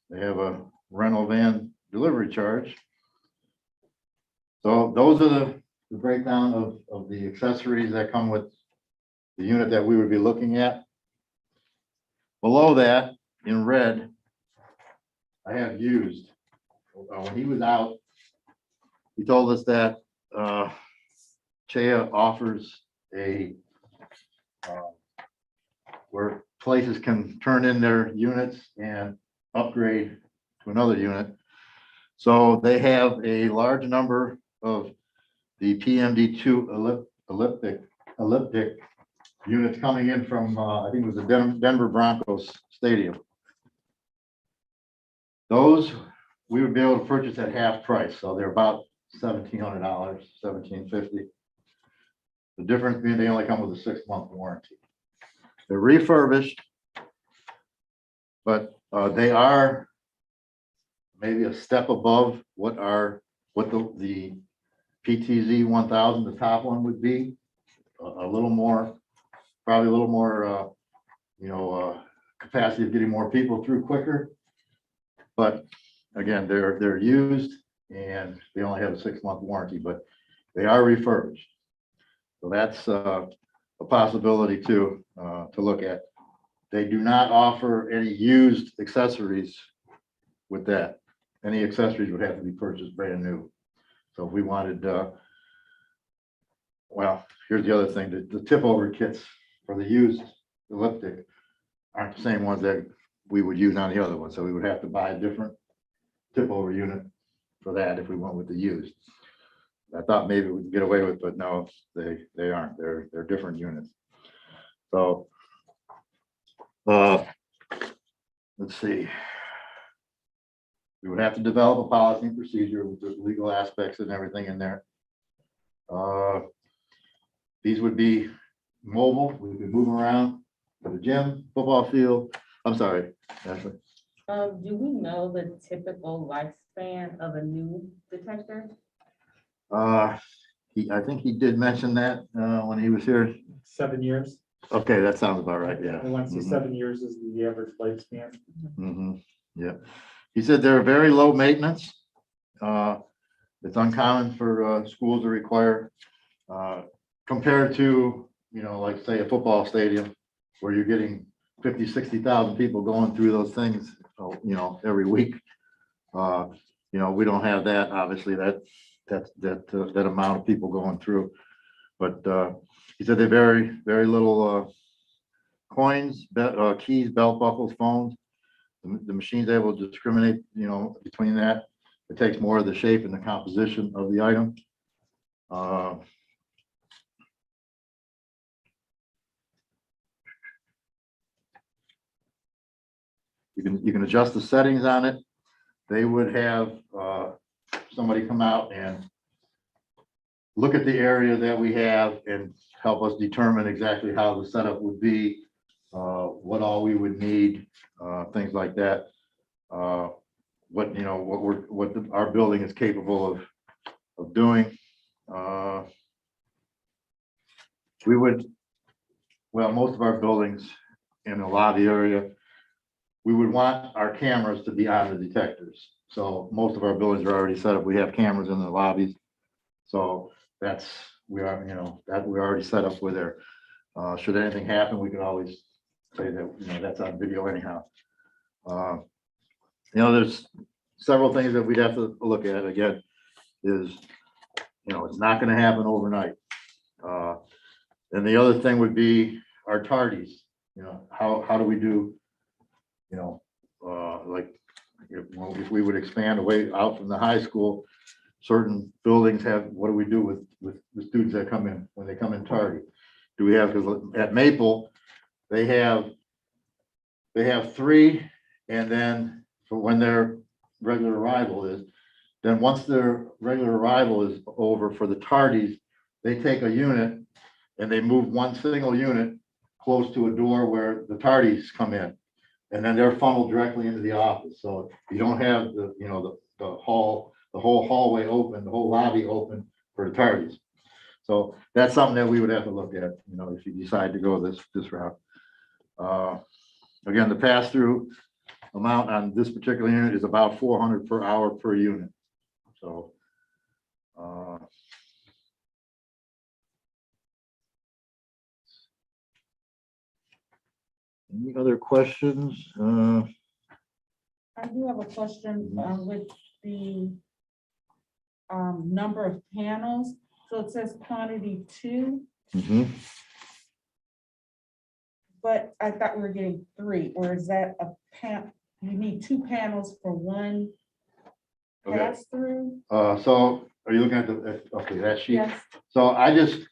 they have a rental van delivery charge. So those are the breakdown of the accessories that come with the unit that we would be looking at. Below that, in red, I have used. When he was out, he told us that CHEA offers where places can turn in their units and upgrade to another unit. So they have a large number of the PMD2 elliptic units coming in from, I think it was the Denver Broncos Stadium. Those we would be able to purchase at half price. So they're about $1,700, $1,750. The difference being they only come with a 6-month warranty. They're refurbished, but they are maybe a step above what the PTZ 1000, the top one, would be. A little more, probably a little more, capacity of getting more people through quicker. But again, they're used and they only have a 6-month warranty, but they are refurbished. So that's a possibility to look at. They do not offer any used accessories with that. Any accessories would have to be purchased brand new. So if we wanted, well, here's the other thing, the tip over kits for the used elliptic aren't the same ones that we would use on the other one. So we would have to buy a different tip over unit for that if we went with the used. I thought maybe we could get away with, but no, they aren't. They're different units. So let's see. We would have to develop a policy and procedure with the legal aspects and everything in there. These would be mobile. We could move them around to the gym, football field. I'm sorry, Ashley. Do we know the typical lifespan of a new detector? I think he did mention that when he was here. 7 years. Okay, that sounds about right. Yeah. I want to say Mhm. 7 years is the average lifespan. Yeah. He said they're very low maintenance. They It's uncommon for schools to require, compared to, like say a football stadium where you're getting 50, 60,000 people going through those things, every week. We don't have that, obviously, that amount of people going through. But he said they're very little coins, keys, belt buckles, phones. The machine's able to discriminate, between that. It takes more of the shape and the composition of the item. You can adjust the settings on it. They would have somebody come out and look at the area that we have and help us determine exactly how the setup would be, what all we would need, things like that. What our building is capable of doing. Most of our buildings in the lobby area, we would want our cameras to be on the detectors. So most of our buildings are already set up. We have cameras in the lobbies. So we already set up with there. Should anything happen, we can always say that, that's on video anyhow. There's several things that we'd have to look at. Again, it's not going to happen overnight. And the other thing would be our tardies. How do we do, like if we would expand away out from the high school, certain buildings have, what do we do with the students that come in when they come in tardy? Do we have, because at Maple, they have 3, and then for when their regular arrival is, then once their regular arrival is over for the tardies, they take a unit and they move one single unit close to a door where the tardies come in, and then they're funneled directly into the office. So you don't have the whole hallway open, the whole lobby open for the tardies. So that's something that we would have to look at, if you decide to go this route. Again, the pass-through amount on this particular unit is about $400 per hour per unit. So any other questions? I do have a question with the number of panels. So it says quantity 2, but I thought we were getting 3, or is that you need 2 panels for one Okay. pass through? So are you looking at that sheet? Yes. So I just,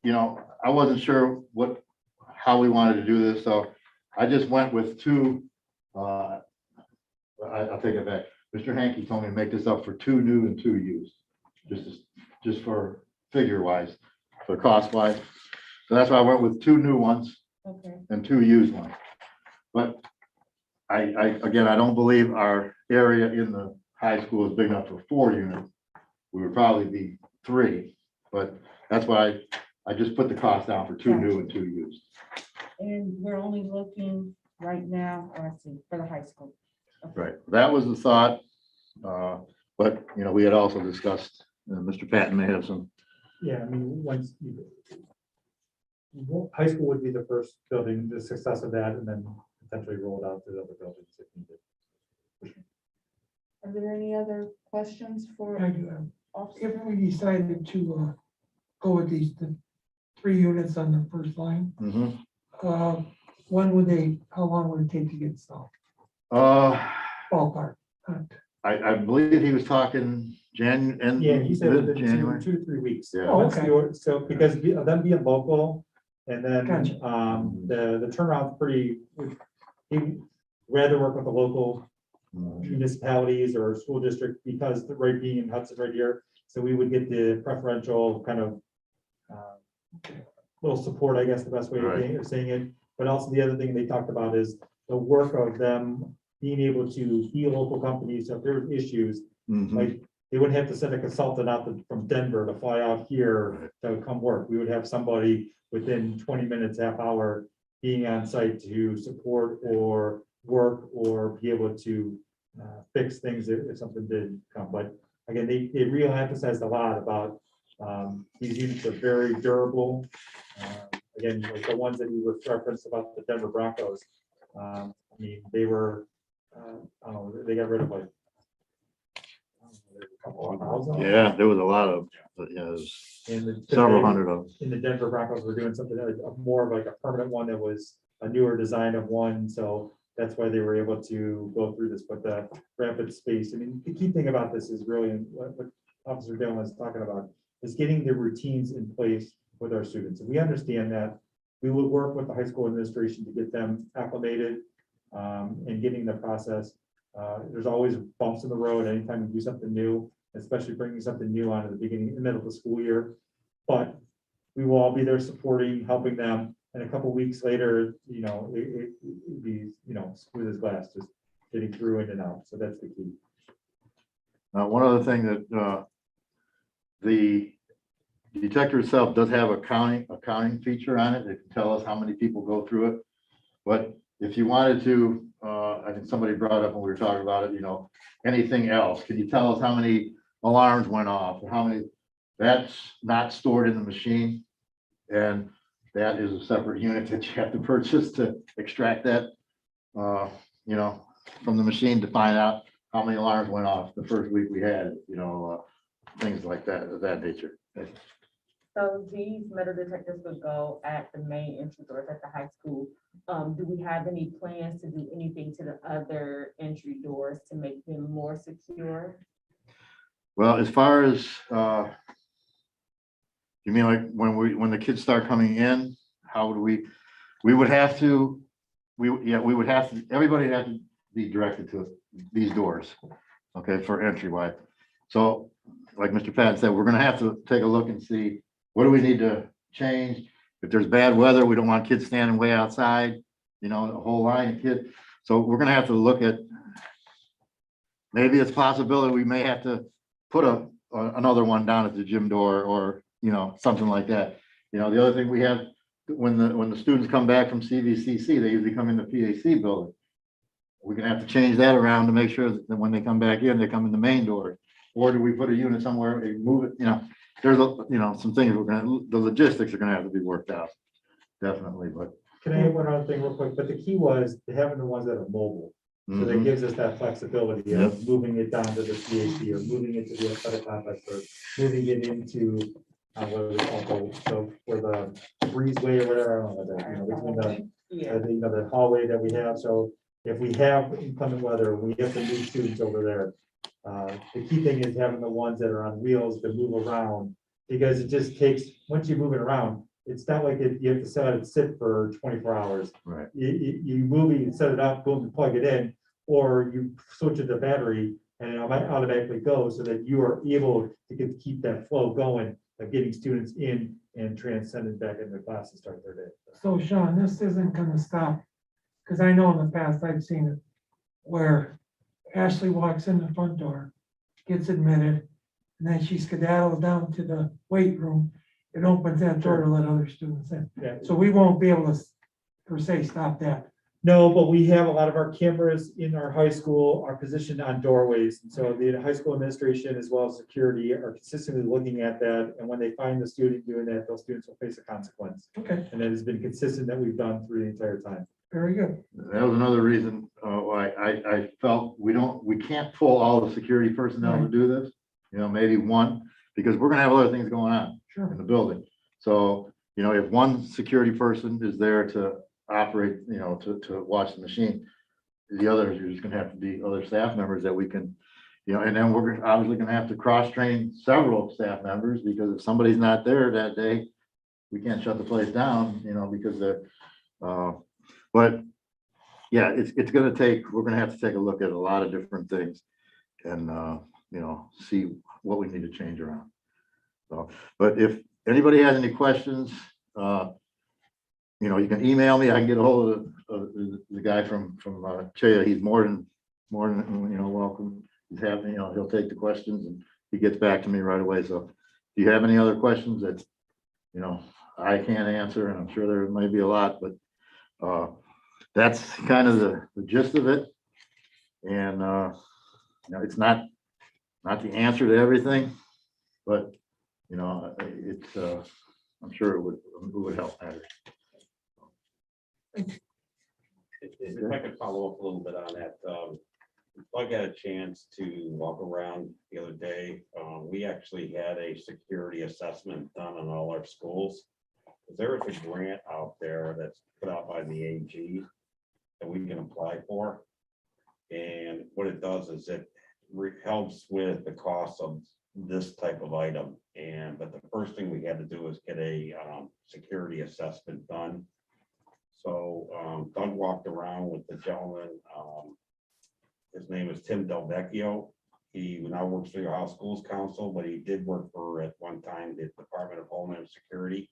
I wasn't sure how we wanted to do this, so I just went with 2. I'll take it back. Mr. Hankey told me to make this up for 2 new and 2 used, just for figure wise, for cost wise. So that's why I went with 2 new ones. Okay. And 2 used ones. But I don't believe our area in the high school is big enough for 4 units. We would probably be 3, but that's why I just put the cost down for 2 new and 2 used. And we're only looking right now, let's see, for the high school. Okay. Right, that was the thought. But we had also discussed, Mr. Patton may have some. Yeah, high school would be the first building, the success of that, and then potentially roll it out to the other buildings if needed. Are there any other questions for I do have. officer? If we decided to go with the 3 units on the first line, how long would it take to get installed? Ballpark. I believe he was talking Yeah, he said within January. 2 to 3 weeks. Yeah. Oh, Once okay. So because of them being local, and then Gotcha. the turnaround's pretty, he'd rather work with the local municipalities or school district, because the right being in Hudson right here, so we would get the preferential kind of little support, I guess, the best way of saying it. But also the other thing they talked about is the work of them being able to be local companies. So if there's issues, like they wouldn't have to send a consultant out from Denver to fly out here to come work. We would have somebody within 20 minutes, half hour, being on site to support or work or be able to fix things if something did come. But again, they really emphasized a lot about, these units are very durable. Again, like the ones that you referenced about the Denver Broncos, I mean, they were, I don't know, they got rid of like, I don't know, a couple of thousand. Yeah, there was a lot of, yeah, there's And the- several they- hundred of them. in the Denver Broncos, we're doing something like more of like a permanent one that was a newer design of one, so that's why they were able to go through this, but the rapid space, I mean, the key thing about this is really, and what Officer Dillon was talking about, is getting the routines in place with our students, and we understand that. We will work with the high school administration to get them acclimated, and getting the process. There's always bumps in the road anytime we do something new, especially bringing something new on at the beginning, in the middle of the school year. But we will all be there supporting, helping them, and a couple weeks later, it'd be, smooth as glass, just getting through in and out, so that's the key. Now, one other thing that, the detector itself does have a accounting feature on it. It can tell us how many people go through it. But if you wanted to, I think somebody brought up when we were talking about it, anything else, can you tell us how many alarms went off, or how many? That's not stored in the machine. And that is a separate unit that you have to purchase to extract that, from the machine to find out how many alarms went off the first week we had it, things like that, of that nature. So these metal detectors would go at the main entry doors at the high school. Do we have any plans to do anything to the other entry doors to make them more secure? Well, as far as, you mean like when the kids start coming in, how would we would have to, we would have to, everybody would have to be directed to these doors, okay, for entryway. So like Mr. Patton said, we're gonna have to take a look and see, what do we need to change? If there's bad weather, we don't want kids standing way outside, a whole line of kids. So we're gonna have to look at, maybe it's possibility we may have to put another one down at the gym door, or, something like that. The other thing we have, when the students come back from CVCC, they usually come in the PAC building. We're gonna have to change that around to make sure that when they come back in, they come in the main door. Or do we put a unit somewhere and move it, there's some things the logistics are gonna have to be worked out, definitely, but. Can I add one other thing real quick? But the key was having the ones that are mobile. So that Mhm. gives us that flexibility of moving it down to the CAC, or moving it to the athletic complex, or moving it into, what we call, so for the breezeway or whatever, I don't know, between the, Yeah, the hallway that we have. So if we have inclement weather, we have to move students over there. The key thing is having the ones that are on wheels to move around, because it just takes, once you move it around, it's not like you have to set it sit for 24 hours. Right. You move it, you set it up, boom, you plug it in, or you switch it to battery, and it automatically goes, so that you are able to keep that flow going of getting students in and transcending back into class and start their day. So Sean, this isn't gonna stop, because I know in the past I've seen it where Ashley walks in the front door, gets admitted, and then she skedaddles down to the weight room and opens that door to let other students in. Yeah. So we won't be able to, per se, stop that. No, but we have a lot of our cameras in our high school are positioned on doorways. And so the high school administration, as well as security, are consistently looking at that. And when they find the student doing that, those students will face a consequence. Okay, And it has been consistent that we've done through the entire time. very good. That was another reason why I felt we can't pull all the security personnel to do this, maybe one, because we're gonna have other things going on in Sure. the building. So, if one security person is there to operate, to watch the machine, the others are just gonna have to be other staff members that we can, and then we're obviously gonna have to cross-train several staff members, because if somebody's not there that day, we can't shut the place down, because but yeah, it's gonna take, we're gonna have to take a look at a lot of different things and, see what we need to change around. So, but if anybody has any questions, you can email me. I can get a hold of the guy from Chaya. He's more than welcome. He's happy, he'll take the questions and he gets back to me right away. So if you have any other questions that, I can't answer, and I'm sure there may be a lot, but that's kind of the gist of it. And it's not not the answer to everything, but, you know, it's, I'm sure it would help matters. If I could follow up a little bit on that, I got a chance to walk around the other day. We actually had a security assessment done on all our schools. There is a grant out there that's put out by the AG that we can apply for. And what it does is it helps with the cost of this type of item. But the first thing we had to do is get a security assessment done. So Doug walked around with the gentleman. His name is Tim Delvecchio. He now works for the Ohio Schools Council, but he did work for, at one time, the Department of Homeland Security.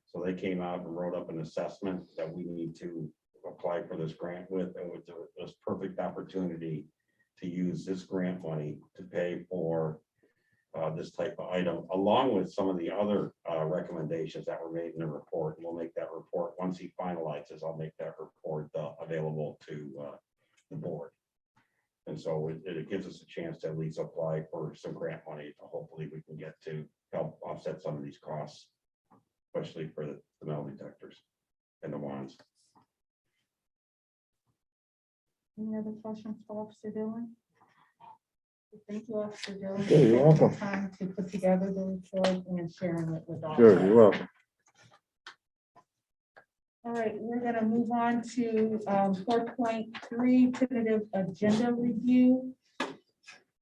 So they came out and wrote up an assessment that we need to apply for this grant with. And it was a perfect opportunity to use this grant money to pay for this type of item, along with some of the other recommendations that were made in the report. And we'll make that report, once he finalizes, I'll make that report available to the board. And so it gives us a chance to at least apply for some grant money. Hopefully we can get to help offset some of these costs, especially for the metal detectors and the wands. Any other questions for Officer Dillon? Thank you, Officer Dillon. Okay, you're for taking the welcome. Time to put together the report and sharing it with all. Sure, of us. you're welcome. All right, we're gonna move on to 4.3 tentative agenda review.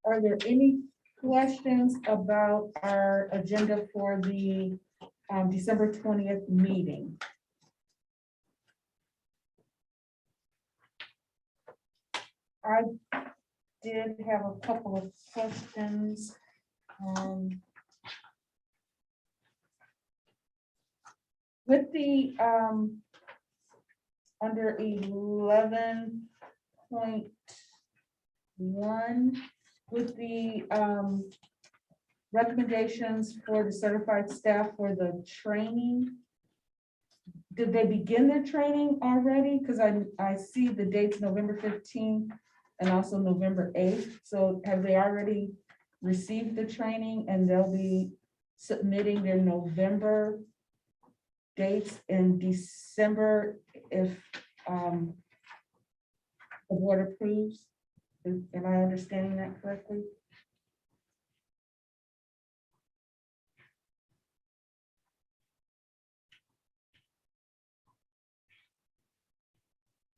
Are there any questions about our agenda for the December 20th meeting? I did have a couple of questions. With the under 11.1, with the recommendations for the certified staff for the training, did they begin their training already? Because I see the dates November 15th and also November 8th. So have they already received the training and they'll be submitting their November dates in December if the board approves? Am I understanding that correctly?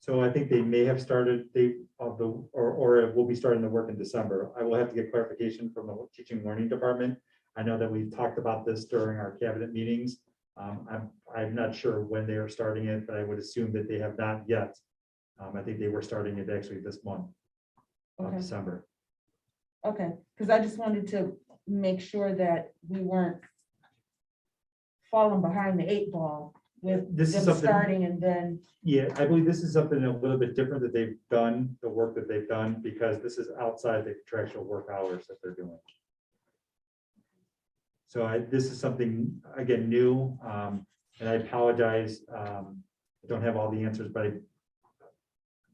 So I think they may have started, or it will be starting the work in December. I will have to get clarification from the teaching and learning department. I know that we've talked about this during our cabinet meetings. I'm not sure when they are starting it, but I would assume that they have not yet. I think they were starting it actually this month of Okay. December. Okay, because I just wanted to make sure that we weren't falling behind the 8 ball with This is them something- starting and then, Yeah, I believe this is something a little bit different that they've done, the work that they've done, because this is outside the contractual work hours that they're doing. So this is something, again, new, and I apologize. I don't have all the answers, but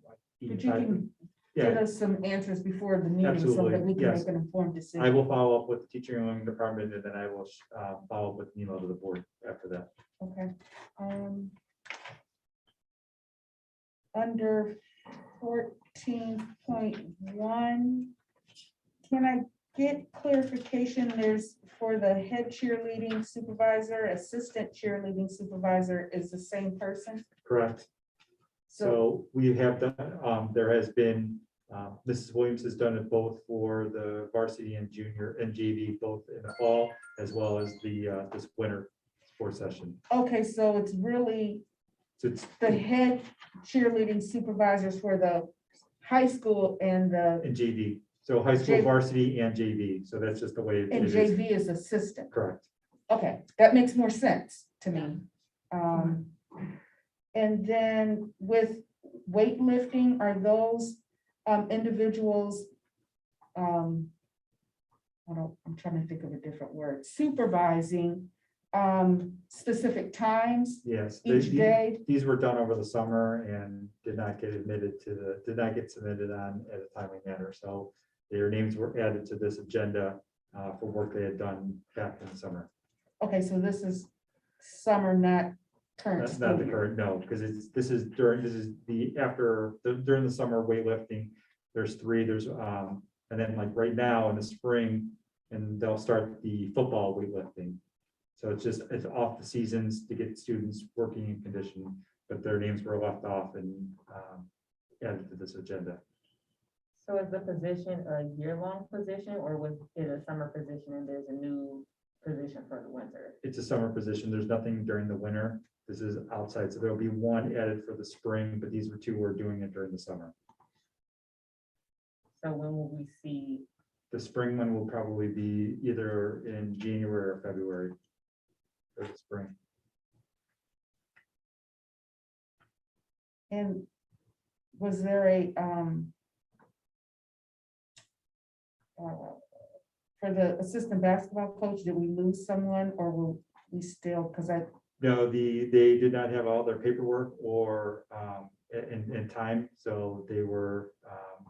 but you can give yeah, us some answers before the meeting so Absolutely, that we can yes. make an informed decision. I will follow up with the teaching and learning department, and then I will follow up with an email to the board after that. Okay. Under 14.1, can I get clarification? There's for the head cheerleading supervisor, assistant cheerleading supervisor is the same person? Correct. So we have done, there has been, Mrs. Williams has done it both for the varsity and junior and JV, both in the fall, as well as the, this winter sports session. Okay, so it's really So it's the head cheerleading supervisors for the high school and the, in JV, so high school JV. varsity and JV, so that's just the way it and is. JV is assistant. Correct. Okay, that makes more sense to me. And then with weightlifting, are those individuals, I'm trying to think of a different word, supervising specific times Yes. each day? These were done over the summer and did not get submitted on at a timely manner. So Their names were added to this agenda for work they had done back in the summer. Okay, so this is summer, not current That's school not the year. current, no, because this is during the summer weightlifting. There's 3, and then like right now in the spring, and they'll start the football weightlifting. So it's off the seasons to get students working in condition, but their names were left off and added to this agenda. So is the position a year-long position, or was it a summer position and there's a new position for the winter? It's a summer position. There's nothing during the winter. This is outside, so there'll be 1 added for the spring, but these were 2 who are doing it during the summer. So when will we see? The spring one will probably be either in January or February. For the spring. And was there a, for the assistant basketball coach, did we lose someone or will we still, because I, No, they did not have all their paperwork or in time, so they were,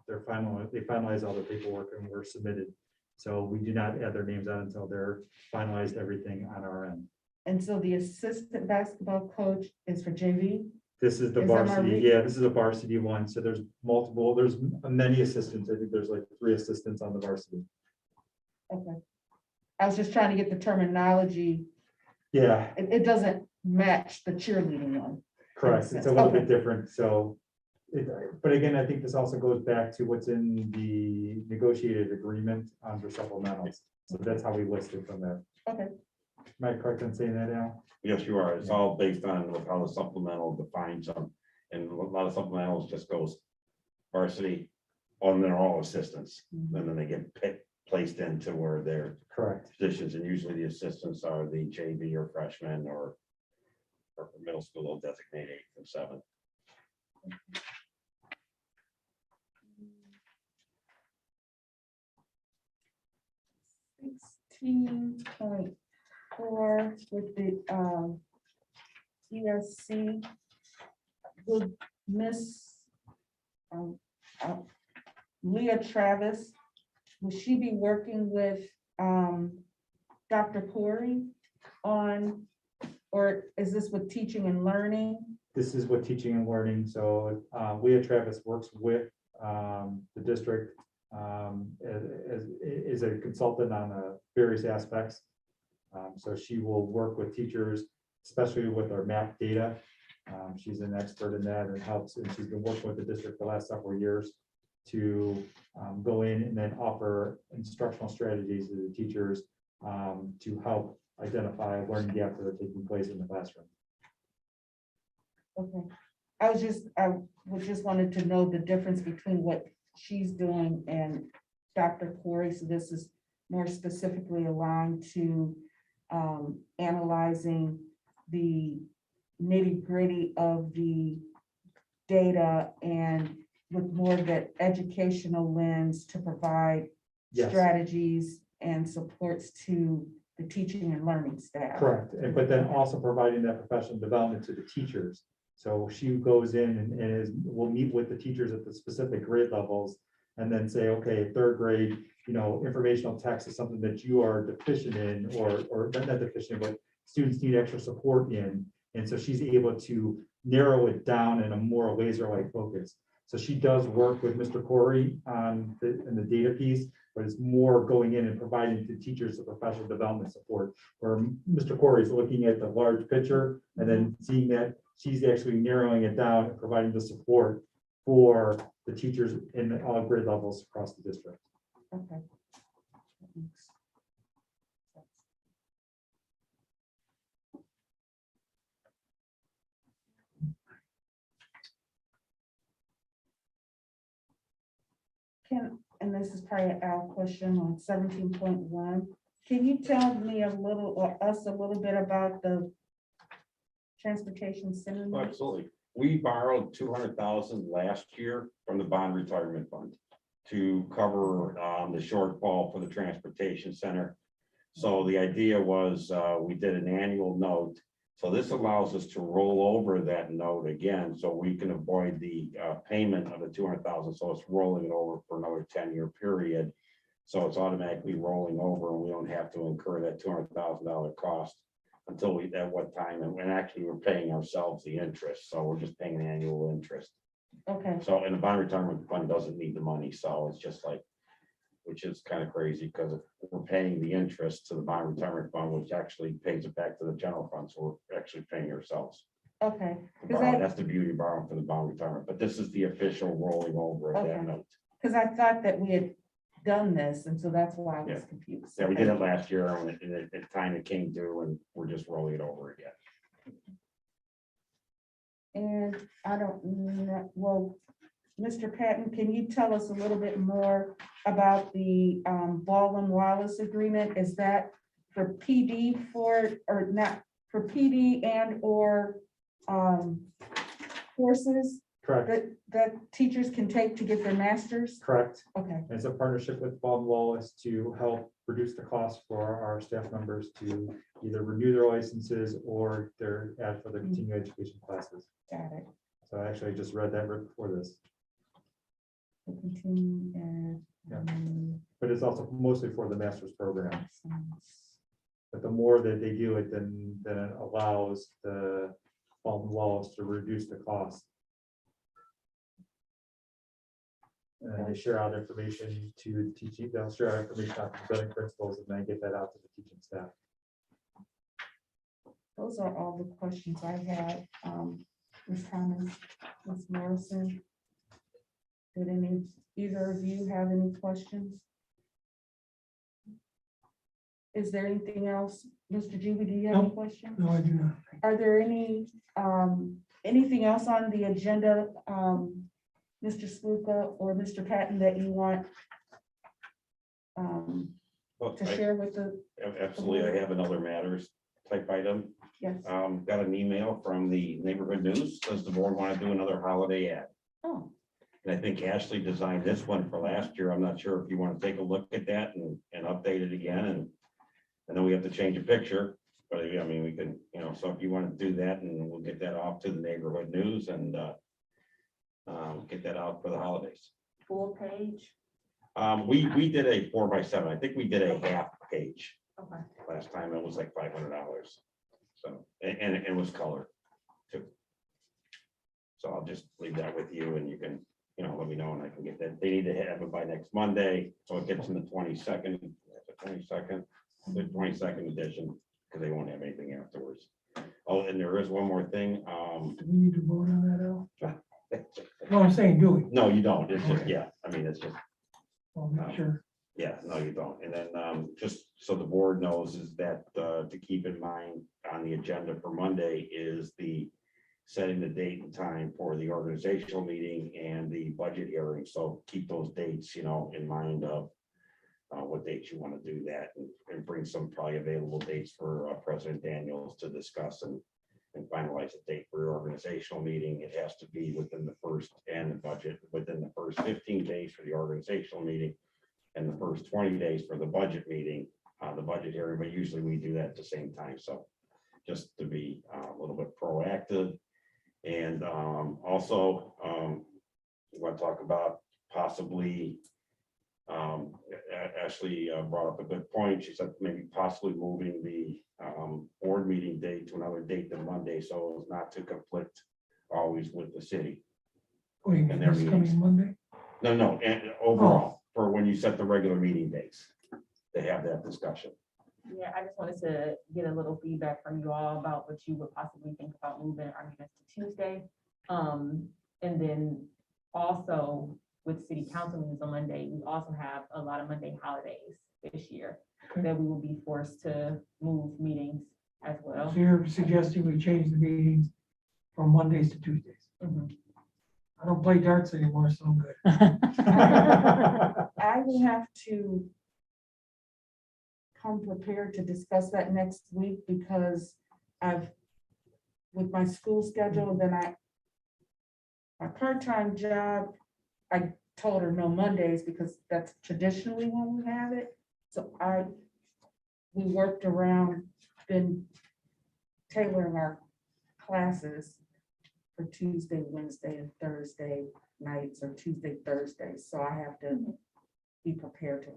they finalized all their paperwork and were submitted. So we do not add their names on until they're finalized everything on our end. and so the assistant basketball coach is for JV? This is the Is that my varsity, read? yeah, this is a varsity one, so there's many assistants. I think there's like 3 assistants on the varsity. Okay. I was just trying to get the terminology. Yeah, It doesn't match the cheerleading one. correct. Makes It's a little sense. bit different, so. But again, I think this also goes back to what's in the negotiated agreement under supplementals. So that's how we listed from there. Okay. Am I correct in saying that, Al? Yes, you are. It's all based on how the supplemental defines them. And a lot of supplementals just goes varsity, and they're all assistants. And then they get placed into where their Correct. positions, and usually the assistants are the JV or freshmen or for middle school, they'll designate 8th and 7th. $16.4 with the ESC. Would Miss Leah Travis, will she be working with Dr. Corey on, or is this with teaching and learning? This is what teaching and learning. So Leah Travis works with the district as a consultant on various aspects. So she will work with teachers, especially with our math data. She's an expert in that and helps, and she's been working with the district the last several years to go in and then offer instructional strategies to the teachers to help identify learning gaps that are taking place in the classroom. Okay, I would just wanted to know the difference between what she's doing and Dr. Corey. So this is more specifically aligned to analyzing the nitty-gritty of the data and with more of that educational lens to provide Yes. strategies and supports to the teaching and learning staff. Correct, but then also providing that professional development to the teachers. So she goes in and will meet with the teachers at the specific grade levels and then say, okay, 3rd grade, informational text is something that you are deficient in, or not deficient, but students need extra support in. And so she's able to narrow it down in a more laser-like focus. So she does work with Mr. Corey on the data piece, but it's more going in and providing to teachers the professional development support. Where Mr. Corey is looking at the large picture and then seeing that she's actually narrowing it down and providing the support for the teachers in all grade levels across the district. Okay. That makes sense. And this is probably an Al question on 17.1. Can you tell me a little, or us a little bit about the transportation center? Oh, absolutely. We borrowed 200,000 last year from the bond retirement fund to cover the shortfall for the transportation center. So the idea was we did an annual note So this allows us to roll over that note again, so we can avoid the payment of the 200,000. So it's rolling it over for another 10-year period. So it's automatically rolling over and we don't have to incur that $200,000 cost until we, at what time, and when actually we're paying ourselves the interest. So we're just paying annual interest. Okay, So, and the bond retirement fund doesn't need the money, so it's just like, which is kind of crazy, because if we're paying the interest to the bond retirement fund, which actually pays it back to the general fund, so we're actually paying ourselves. okay, That's the beauty of borrowing for the bond retirement, but this is the official rolling over of that Okay. note. because I thought that we had done this, and so that's why I was Yeah. confused. Yeah, we did it last year, and at the time it came due, and we're just rolling it over again. And I don't know, well, Mr. Patton, can you tell us a little bit more about the Baldwin Wallace agreement? Is that for PD or not, for PD and or courses Correct, that teachers can take to get their masters? correct. Okay, It's a partnership with Baldwin Wallace to help reduce the cost for our staff members to either renew their licenses or their add for their continuing education classes. got it. So I actually just read that right before this, We'll continue and. but it's also mostly for the master's program. But the more that they do it, then it allows the Baldwin Wallace to reduce the cost. And then they share out information to the teaching, they'll share out information out to the building principals and then get that out to the teaching staff. Those are all the questions I had. Ms. Thomas, Ms. Morrison. Did either of you have any questions? Is there anything else? Mr. Juby, do you have any Nope. questions? No, I do not. Are there anything else on the agenda, Mr. Sluka or Mr. Patton, that you want Well, to share with the, absolutely, I have another matters type item. yes? Got an email from the neighborhood news, does the board want to do another holiday ad? Oh, And I think Ashley designed this one for last year. I'm not sure if you want to take a look at that and update it again, and then we have to change a picture. But I mean, we can, so if you want to do that, and we'll get that off to the neighborhood news and get that out for the holidays. Full page? We did a 4x7. I think we did a half page Okay. last time. It was like $500. So, and it was color too. So I'll just leave that with you, and you can, let me know, and I can get that. They need to have it by next Monday, so it gets in the 22nd, the 22nd edition, because they won't have anything afterwards. Oh, and there is one more thing. Do we need to vote on that, Al? No, I'm saying, do we? No, you don't. It's just, Okay. yeah, I mean, it's just, Well, make sure. yeah, no, you don't. And then just so the board knows is that to keep in mind on the agenda for Monday is the setting the date and time for the organizational meeting and the budget hearing. So keep those dates, in mind of what dates you want to do that, and bring some probably available dates for President Daniels to discuss and finalize a date for your organizational meeting. It has to be within the first, and the budget within the first 15 days for the organizational meeting and the first 20 days for the budget meeting, the budget hearing, but usually we do that at the same time. So just to be a little bit proactive. And also, we want to talk about possibly, Ashley brought up a good point. She said maybe possibly moving the board meeting date to another date than Monday, so as not to conflict always with the city. Oh, you mean And their this meetings. coming Monday? No, and overall, for when you set the regular meeting dates, to have that discussion. Yeah, I just wanted to get a little feedback from you all about what you would possibly think about moving our meetings to Tuesday. And then also with city council meetings on Monday, we also have a lot of Monday holidays this year Okay. that we will be forced to move meetings as well. So you're suggesting we change the meetings from Mondays to Tuesdays? Mhm. I don't play darts anymore, so I'm good. I will have to come prepared to discuss that next week, because with my school schedule, then my part-time job, I told her no Mondays because that's traditionally when we have it. So we worked around, been tailoring our classes for Tuesday, Wednesday, and Thursday nights, or Tuesday, Thursday. So I have to be prepared to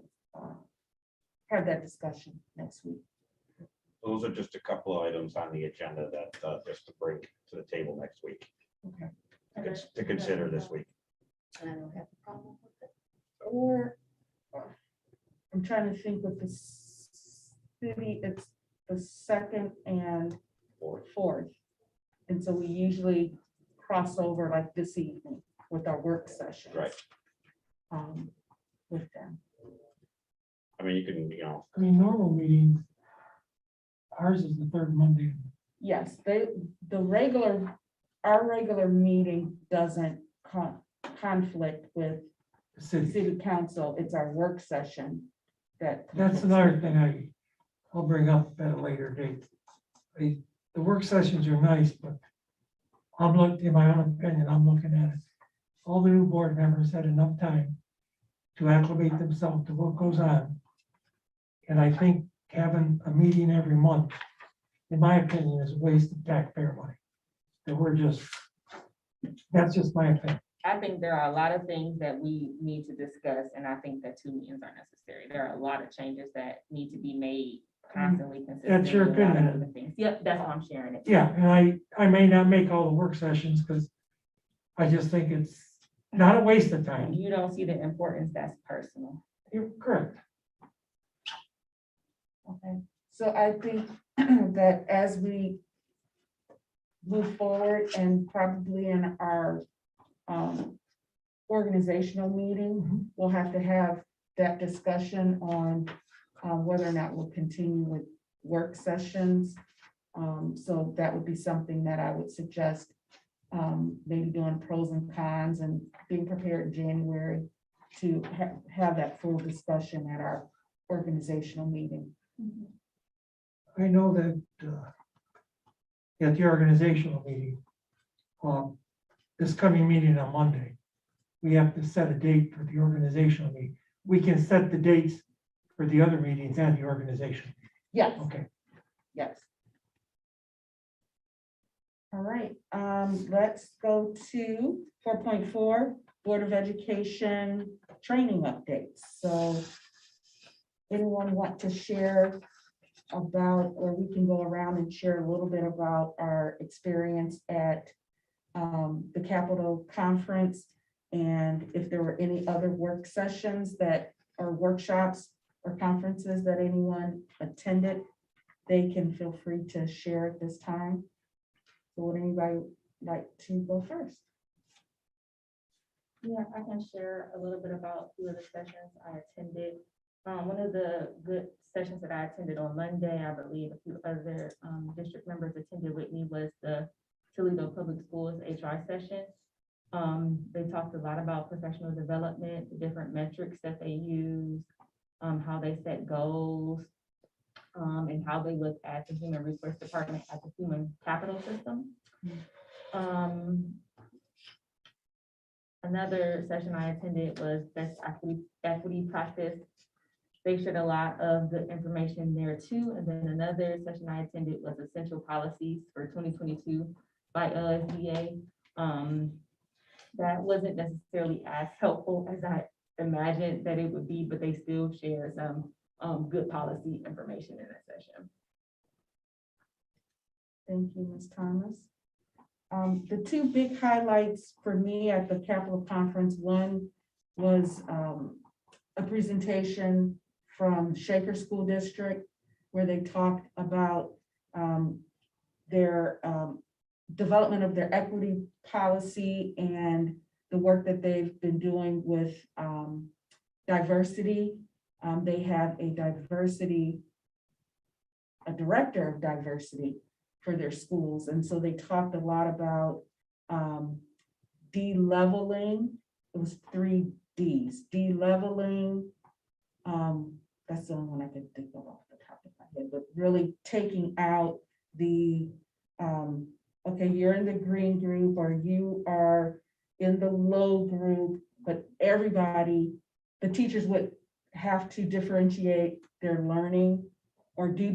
have that discussion next week. Those are just a couple of items on the agenda that just to bring to the table next week. Okay. To consider this week. And I don't have a problem with it. Or I'm trying to think with the city, it's the 2nd and 4th. And so we usually cross over like this evening with our work sessions. Right. With them. I mean, you can, I mean, normal meetings, ours is the third Monday. Yes, our regular meeting doesn't conflict with The city. city council. It's our work session that. That's another thing I'll bring up at a later date. The work sessions are nice, but in my own opinion, I'm looking at it. All the new board members had enough time to acclimate themselves to what goes on. And I think having a meeting every month, in my opinion, is a waste of taxpayer money. That that's just my opinion. I think there are a lot of things that we need to discuss, and I think that 2 meetings are necessary. There are a lot of changes that need to be made constantly. That's your consistently, a lot of opinion. different things. Yep, that's why I'm sharing it. Yeah, and I may not make all the work sessions because I just think it's not a waste of If time. you don't see the importance, that's personal. You're correct. Okay, so I think that as we move forward and probably in our organizational meeting, we'll have to have that discussion on whether or not we'll continue with work sessions. So that would be something that I would suggest, maybe doing pros and cons and being prepared in January to have that full discussion at our organizational meeting. I know that at the organizational meeting, this coming meeting on Monday, we have to set a date for the organizational meeting. We can set the dates for the other meetings and the organization. Yes, Okay. yes. All right, let's go to 4.4, Board of Education training updates. So anyone want to share about, or we can go around and share a little bit about our experience at the Capitol Conference, and if there were any other work sessions that, or workshops or conferences that anyone attended, they can feel free to share at this time. So would anybody like to go first? Yeah, I can share a little bit about a few of the sessions I attended. One of the good sessions that I attended on Monday, I believe a few other district members attended with me, was the Toledo Public Schools HR session. They talked a lot about professional development, the different metrics that they use, how they set goals, and how they look at the human resource department at the human capital system. Another session I attended was best equity practice. They shared a lot of good information there too. And then another session I attended was essential policies for 2022 by LSDA. That wasn't necessarily as helpful as I imagined that it would be, but they still share some good policy information in that session. Thank you, Ms. Thomas. The two big highlights for me at the Capitol Conference, one was a presentation from Shaker School District, where they talked about their development of their equity policy and the work that they've been doing with diversity. They have a director of diversity for their schools. And so they talked a lot about de-leveling. It was 3 Ds, de-leveling. That's the only one I can think of off the top of my head, but really taking out the, okay, you're in the green group or you are in the low group, but everybody, the teachers would have to differentiate their learning or do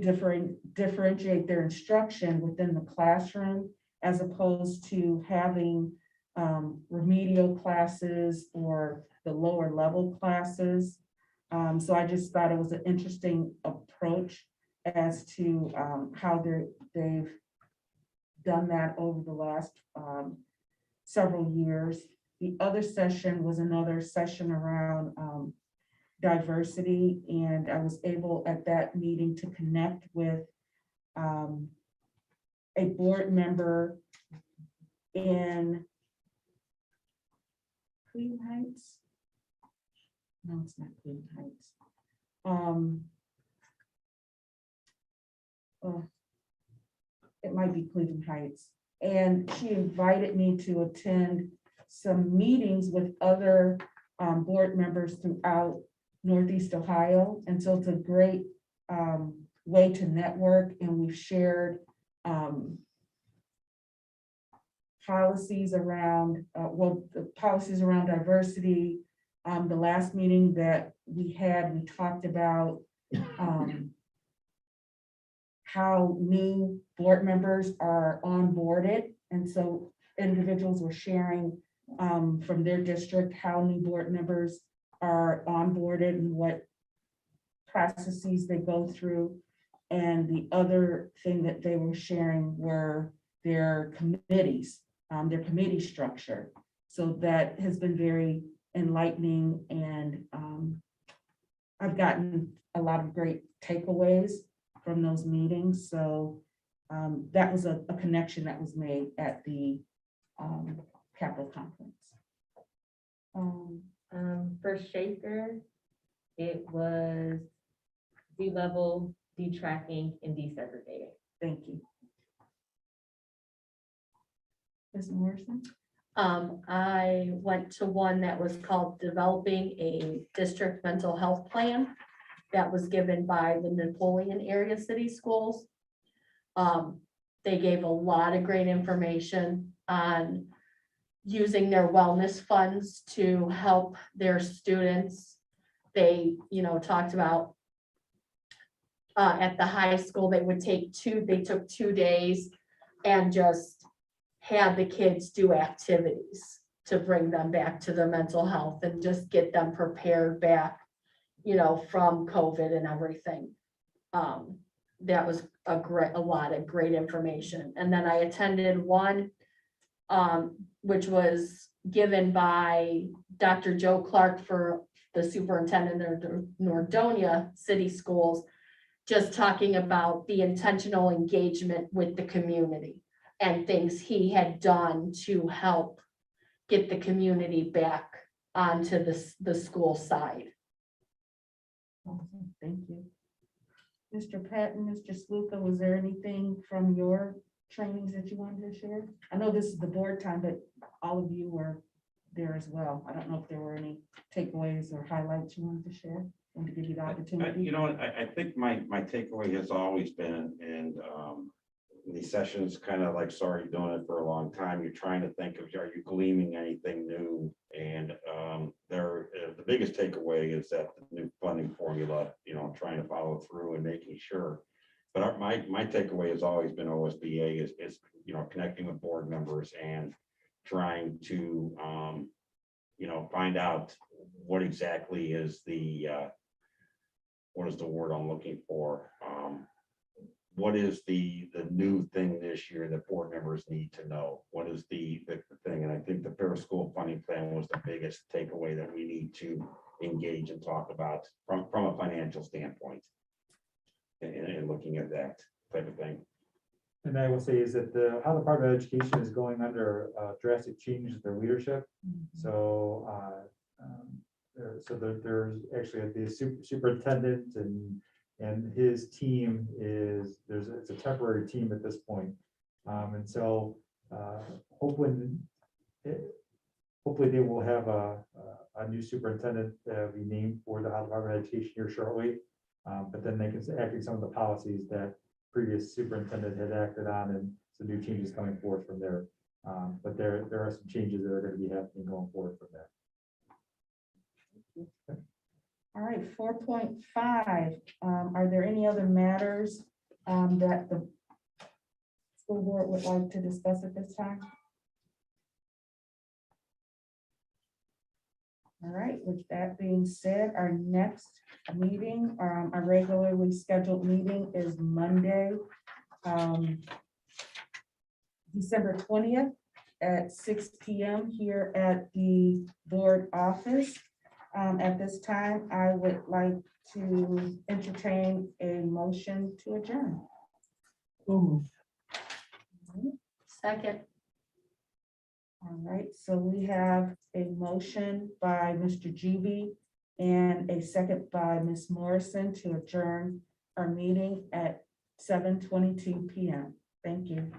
differentiate their instruction within the classroom as opposed to having remedial classes or the lower level classes. So I just thought it was an interesting approach as to how they've done that over the last several years. The other session was another session around diversity, and I was able at that meeting to connect with a board member in Cleveland Heights. No, it's not Cleveland Heights. It might be Cleveland Heights. And she invited me to attend some meetings with other board members throughout Northeast Ohio. And so it's a great way to network, and we've shared policies around, the policies around diversity. The last meeting that we had, we talked about how new board members are onboarded. And so individuals were sharing from their district how new board members are onboarded and what processes they go through. And the other thing that they were sharing were their committees, their committee structure. So that has been very enlightening, and I've gotten a lot of great takeaways from those meetings. So that was a connection that was made at the Capitol Conference. For Shaker, it was D-level, detracking, and desegregating. Thank you. Ms. Morrison? I went to one that was called Developing a District Mental Health Plan that was given by the Napoleon Area City Schools. They gave a lot of great information on using their wellness funds to help their students. They, talked about at the high school, they took 2 days and just had the kids do activities to bring them back to their mental health and just get them prepared back, from COVID and everything. That was a lot of great information. And then I attended one, which was given by Dr. Joe Clark for the superintendent of Nordonia City Schools, just talking about the intentional engagement with the community and things he had done to help get the community back onto the school side. Awesome, thank you. Mr. Patton, Mr. Sluka, was there anything from your trainings that you wanted to share? I know this is the board time, but all of you were there as well. I don't know if there were any takeaways or highlights you wanted to share. I want to give you the opportunity. I think my takeaway has always been, and these sessions kind of like, sorry, doing it for a long time. You're trying to think of, are you gleaming anything new? And the biggest takeaway is that the new funding formula, trying to follow through and making sure. But my takeaway has always been OSBA is connecting with board members and trying to find out what exactly is what is the word I'm looking for? What is the new thing this year that board members need to know? What is the thing? And I think the fair school funding plan was the biggest takeaway that we need to engage and talk about from a financial standpoint and looking at that type of thing. And I will say is that the Ohio Department of Education is going under drastic change in their leadership. So there's actually the superintendent and his team it's a temporary team at this point. And so hopefully they will have a new superintendent that will be named for the Ohio Department of Education here shortly. But then they can act some of the policies that previous superintendent had acted on, and some new changes coming forth from there. But there are some changes that are going to be happening going forward from there. All right, 4.5, are there any other matters that the school board would like to discuss at this time? All right, with that being said, our next meeting, our regularly scheduled meeting is Monday, December 20th at 6 p.m. here at the board office. At this time, I would like to entertain a motion to adjourn. So moved. Second, All right, so we have a motion by Mr. Juby and a second by Ms. Morrison to adjourn our meeting at 7:22 p.m. Thank you.